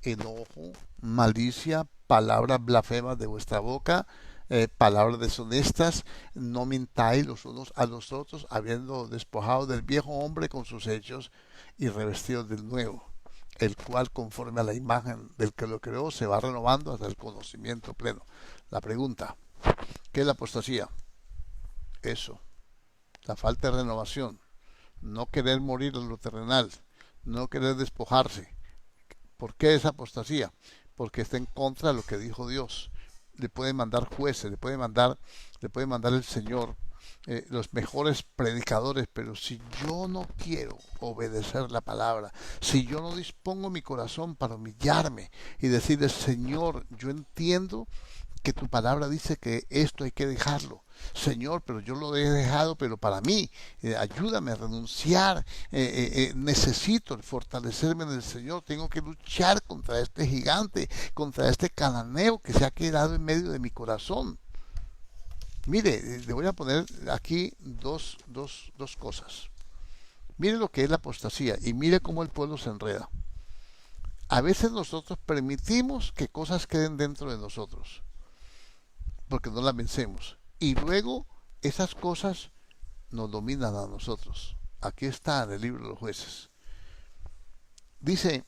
enojo, malicia, palabras blasfemas de vuestra boca, palabras deshonestas, no mintáis los unos a los otros, habiendo despojado del viejo hombre con sus hechos y revestidos del nuevo, el cual conforme a la imagen del que lo creó se va renovando hasta el conocimiento pleno. La pregunta, ¿qué es la apostasía? Eso, la falta de renovación, no querer morir en lo terrenal, no querer despojarse. ¿Por qué esa apostasía? Porque está en contra de lo que dijo Dios. Le puede mandar jueces, le puede mandar el Señor los mejores predicadores, pero si yo no quiero obedecer la palabra, si yo no dispongo mi corazón para humillarme y decirle, Señor, yo entiendo que tu palabra dice que esto hay que dejarlo. Señor, pero yo lo he dejado, pero para mí, ayúdame a renunciar, necesito fortalecerme en el Señor, tengo que luchar contra este gigante, contra este cananeo que se ha quedado en medio de mi corazón. Mire, le voy a poner aquí dos cosas. Mire lo que es la apostasía y mire cómo el pueblo se enreda. A veces nosotros permitimos que cosas queden dentro de nosotros porque no las vencemos. Y luego esas cosas nos dominan a nosotros. Aquí está en el libro de los jueces. Dice,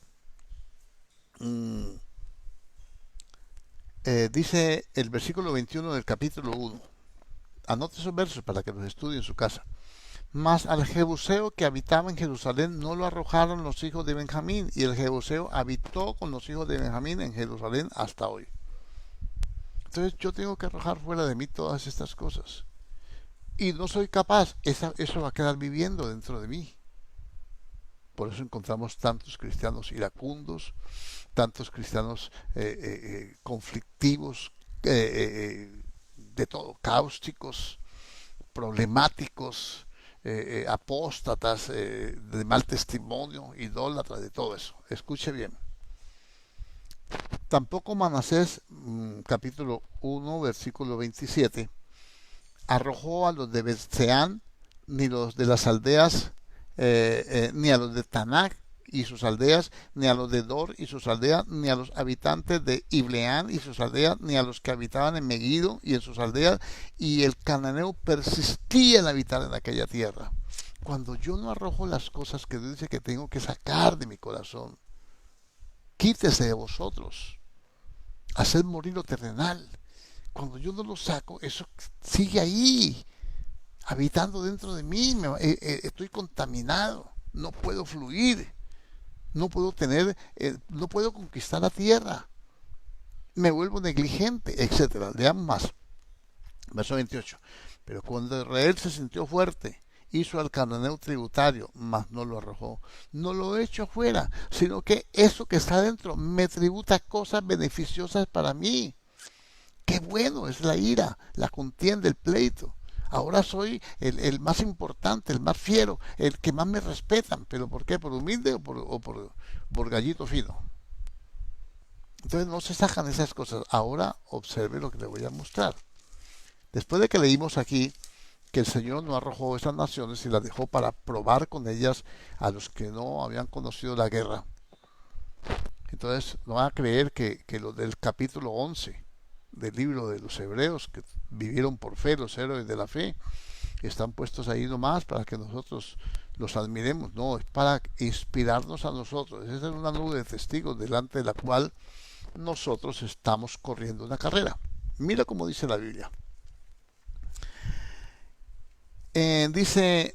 dice el versículo 21 del capítulo 1. Anote esos versos para que los estudie en su casa. Mas al Jebuseo que habitaba en Jerusalén no lo arrojaron los hijos de Benjamín, y el Jebuseo habitó con los hijos de Benjamín en Jerusalén hasta hoy. Entonces yo tengo que arrojar fuera de mí todas estas cosas. Y no soy capaz, eso va a quedar viviendo dentro de mí. Por eso encontramos tantos cristianos iracundos, tantos cristianos conflictivos, de todo, cáusticos, problemáticos, apóstatas, de mal testimonio, idólatras, de todo eso. Escuche bien. Tampoco Manasés, capítulo 1, versículo 27, arrojó a los de Betseán, ni los de las aldeas, ni a los de Tanac y sus aldeas, ni a los de Dor y sus aldeas, ni a los habitantes de Ibleán y sus aldeas, ni a los que habitaban en Megiddo y en sus aldeas, y el cananeo persistía en habitar en aquella tierra. Cuando yo no arrojo las cosas que Dios dice que tengo que sacar de mi corazón, quítese de vosotros, haced morir lo terrenal. Cuando yo no lo saco, eso sigue ahí, habitando dentro de mí, estoy contaminado, no puedo fluir, no puedo tener, no puedo conquistar la tierra, me vuelvo negligente, etcétera. Leamos más. Verso 28. Pero cuando Israel se sintió fuerte, hizo al cananeo tributario, mas no lo arrojó. No lo echo afuera, sino que eso que está dentro me tributa cosas beneficiosas para mí. Qué bueno es la ira, la contienda, el pleito. Ahora soy el más importante, el más fiero, el que más me respetan. ¿Pero por qué? ¿Por humilde por gallito fino? Entonces no se sacan esas cosas. Ahora observe lo que le voy a mostrar. Después de que leímos aquí que el Señor no arrojó esas naciones y las dejó para probar con ellas a los que no habían conocido la guerra. Entonces no van a creer que los del capítulo 11 del libro de los hebreos, que vivieron por fe, los héroes de la fe, están puestos ahí nomás para que nosotros los admiremos. No, es para inspirarnos a nosotros. Esa es una nube de testigos delante de la cual nosotros estamos corriendo una carrera. Mira cómo dice la Biblia. Dice,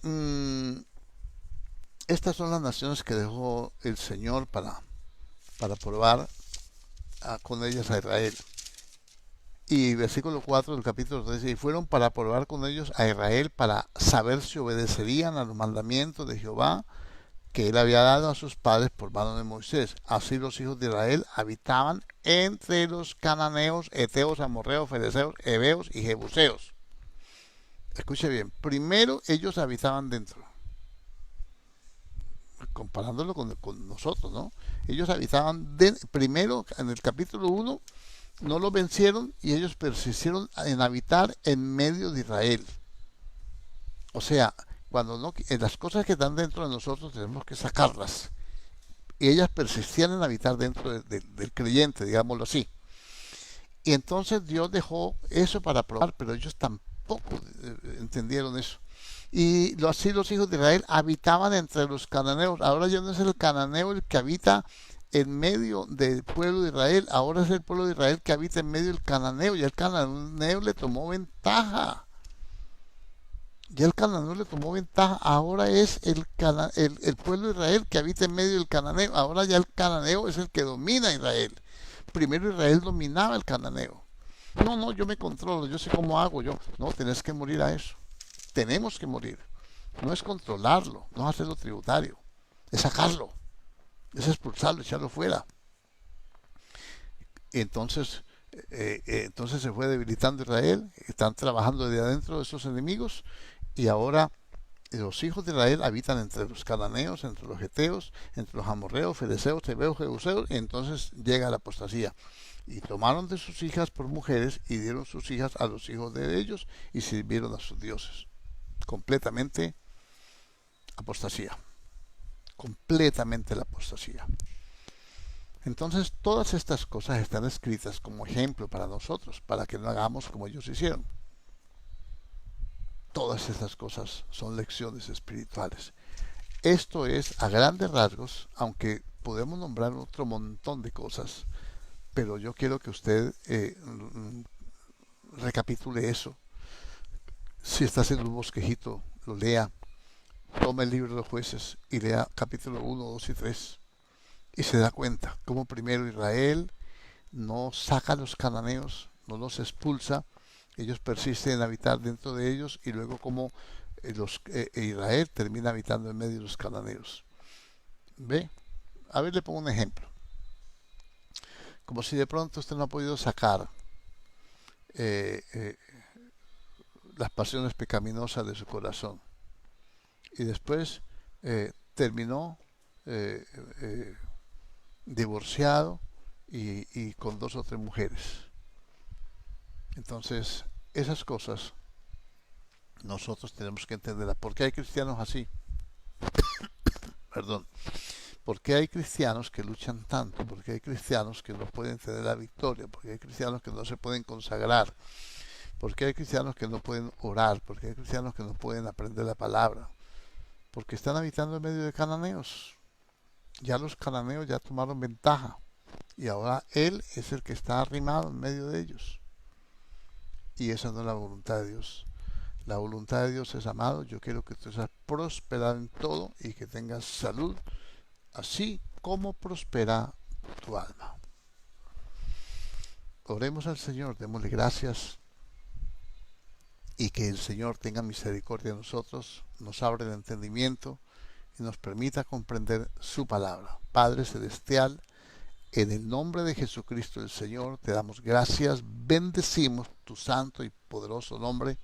estas son las naciones que dejó el Señor para probar con ellas a Israel. Y versículo 4 del capítulo 13, y fueron para probar con ellos a Israel para saber si obedecerían a los mandamientos de Jehová que él había dado a sus padres por mano de Moisés. Así los hijos de Israel habitaban entre los cananeos, heteos, amorreos, fereceos, heveos y jebuseos. Escuche bien, primero ellos habitaban dentro, comparándolo con nosotros, ¿no? Ellos habitaban primero en el capítulo 1, no lo vencieron y ellos persistieron en habitar en medio de Israel. O sea, cuando no, las cosas que están dentro de nosotros tenemos que sacarlas. Y ellas persistían en habitar dentro del creyente, digámoslo así. Y entonces Dios dejó eso para probar, pero ellos tampoco entendieron eso. Y así los hijos de Israel habitaban entre los cananeos. Ahora ya no es el cananeo el que habita en medio del pueblo de Israel, ahora es el pueblo de Israel que habita en medio del cananeo. Y el cananeo le tomó ventaja. Ya el cananeo le tomó ventaja. Ahora es el pueblo de Israel que habita en medio del cananeo. Ahora ya el cananeo es el que domina a Israel. Primero Israel dominaba el cananeo. No, no, yo me controlo, yo sé cómo hago yo. No, tenés que morir a eso. Tenemos que morir. No es controlarlo, no es hacerlo tributario. Es sacarlo. Es expulsarlo, echarlo fuera. Y entonces se fue debilitando Israel. Están trabajando desde adentro de esos enemigos. Y ahora los hijos de Israel habitan entre los cananeos, entre los heteos, entre los amorreos, fereceos, heveos, jebuseos, y entonces llega la apostasía. Y tomaron de sus hijas por mujeres y dieron sus hijas a los hijos de ellos y sirvieron a sus dioses. Completamente apostasía. Completamente la apostasía. Entonces todas estas cosas están escritas como ejemplo para nosotros, para que no hagamos como ellos hicieron. Todas estas cosas son lecciones espirituales. Esto es a grandes rasgos, aunque podemos nombrar otro montón de cosas, pero yo quiero que usted recapitule eso. Si está haciendo un bosquejito, lo lea. Tome el libro de los jueces y lea capítulo 1, 2 y 3. Y se da cuenta cómo primero Israel no saca a los cananeos, no los expulsa. Ellos persisten en habitar dentro de ellos y luego como Israel termina habitando en medio de los cananeos. ¿Ve? A ver, le pongo un ejemplo. Como si de pronto usted no ha podido sacar las pasiones pecaminosas de su corazón. Y después terminó divorciado y con 2 o 3 mujeres. Entonces, esas cosas nosotros tenemos que entenderlas. ¿Por qué hay cristianos así? Perdón. ¿Por qué hay cristianos que luchan tanto? ¿Por qué hay cristianos que no pueden tener la victoria? ¿Por qué hay cristianos que no se pueden consagrar? ¿Por qué hay cristianos que no pueden orar? ¿Por qué hay cristianos que no pueden aprender la palabra? Porque están habitando en medio de cananeos. Ya los cananeos ya tomaron ventaja. Y ahora Él es el que está arrimado en medio de ellos. Y esa no es la voluntad de Dios. La voluntad de Dios es, amado, yo quiero que tú seas prosperado en todo y que tengas salud, así como prospera tu alma. Oremos al Señor, démosle gracias y que el Señor tenga misericordia de nosotros, nos abra el entendimiento y nos permita comprender su palabra. Padre Celestial, en el nombre de Jesucristo el Señor, te damos gracias, bendecimos tu santo y poderoso nombre.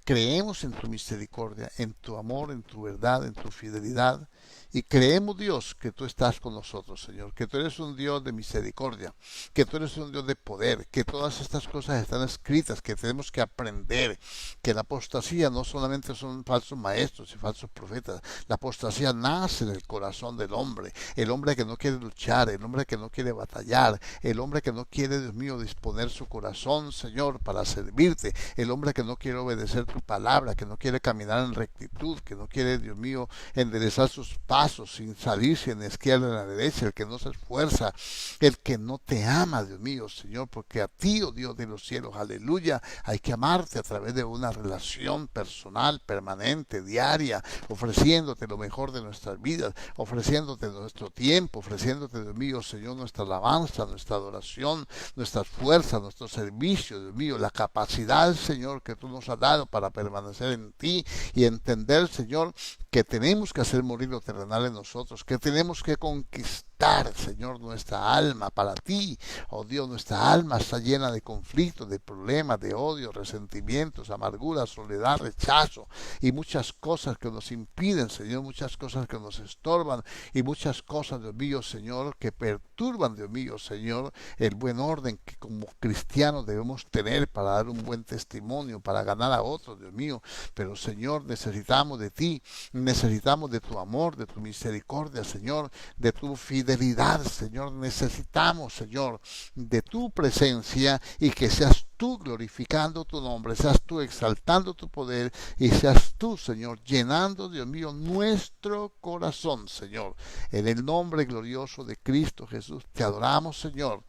Creemos en tu misericordia, en tu amor, en tu verdad, en tu fidelidad. Y creemos, Dios, que tú estás con nosotros, Señor, que tú eres un Dios de misericordia, que tú eres un Dios de poder, que todas estas cosas están escritas, que tenemos que aprender, que la apostasía no solamente son falsos maestros y falsos profetas, la apostasía nace en el corazón del hombre, el hombre que no quiere luchar, el hombre que no quiere batallar, el hombre que no quiere, Dios mío, disponer su corazón, Señor, para servirte, el hombre que no quiere obedecer tu palabra, que no quiere caminar en rectitud, que no quiere, Dios mío, enderezar sus pasos sin salirse en la izquierda y en la derecha, el que no se esfuerza, el que no te ama, Dios mío, Señor, porque a ti, oh Dios de los cielos, aleluya, hay que amarte a través de una relación personal, permanente, diaria, ofreciéndote lo mejor de nuestras vidas, ofreciéndote nuestro tiempo, ofreciéndote, Dios mío, Señor, nuestra alabanza, nuestra adoración, nuestras fuerzas, nuestro servicio, Dios mío, la capacidad, Señor, que tú nos has dado para permanecer en ti y entender, Señor, que tenemos que hacer morir lo terrenal en nosotros, que tenemos que conquistar, Señor, nuestra alma para ti. Oh Dios, nuestra alma está llena de conflictos, de problemas, de odio, resentimientos, amargura, soledad, rechazo y muchas cosas que nos impiden, Señor, muchas cosas que nos estorban y muchas cosas, Dios mío, Señor, que perturban, Dios mío, Señor, el buen orden que como cristianos debemos tener para dar un buen testimonio, para ganar a otros, Dios mío. Pero, Señor, necesitamos de ti, necesitamos de tu amor, de tu misericordia, Señor, de tu fidelidad, Señor. Necesitamos, Señor, de tu presencia y que seas tú glorificando tu nombre, seas tú exaltando tu poder y seas tú, Señor, llenando, Dios mío, nuestro corazón, Señor. En el nombre glorioso de Cristo Jesús, te adoramos, Señor,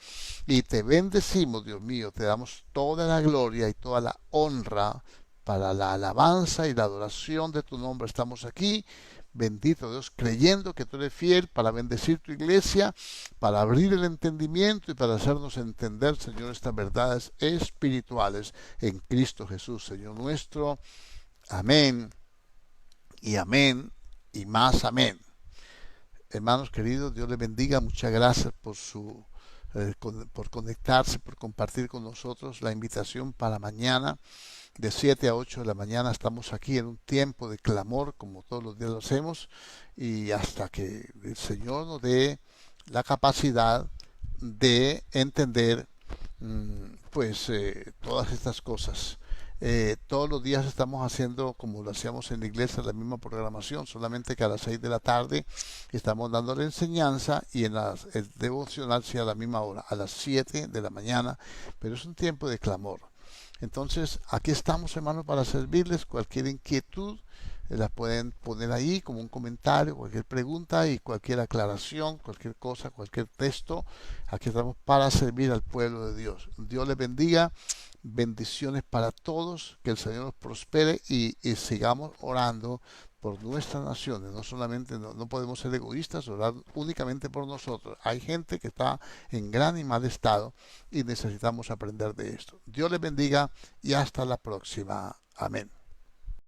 y te bendecimos, Dios mío. Te damos toda la gloria y toda la honra para la alabanza y la adoración de tu nombre. Estamos aquí, bendito Dios, creyendo que tú eres fiel para bendecir tu iglesia, para abrir el entendimiento y para hacernos entender, Señor, estas verdades espirituales en Cristo Jesús, Señor nuestro. Amén y más amén. Hermanos queridos, Dios les bendiga. Muchas gracias por conectarse, por compartir con nosotros. La invitación para mañana de 7 a 8 de la mañana estamos aquí en un tiempo de clamor, como todos los días lo hacemos, y hasta que el Señor nos dé la capacidad de entender todas estas clas. Todos los días estamos haciendo como lo hacíamos en la iglesia, la misma programación, solamente que a las 6 de la tarde estamos dando la enseñanza y el devocional sea a la misma hora, a las 7 de la mañana, pero es un tiempo de clamor. Entonces, aquí estamos, hermanos, para servirles. Cualquier inquietud la pueden poner ahí como un comentario, cualquier pregunta y cualquier aclaración, cualquier cosa, cualquier texto. Aquí estamos para servir al pueblo de Dios. Dios les bendiga. Bendiciones para todos. Que el Señor nos prospere y sigamos orando por nuestras naciones. No solamente, no podemos ser egoístas, orar únicamente por nosotros. Hay gente que está en gran y mal estado y necesitamos aprender de esto. Dios les bendiga y hasta la próxima. Amén.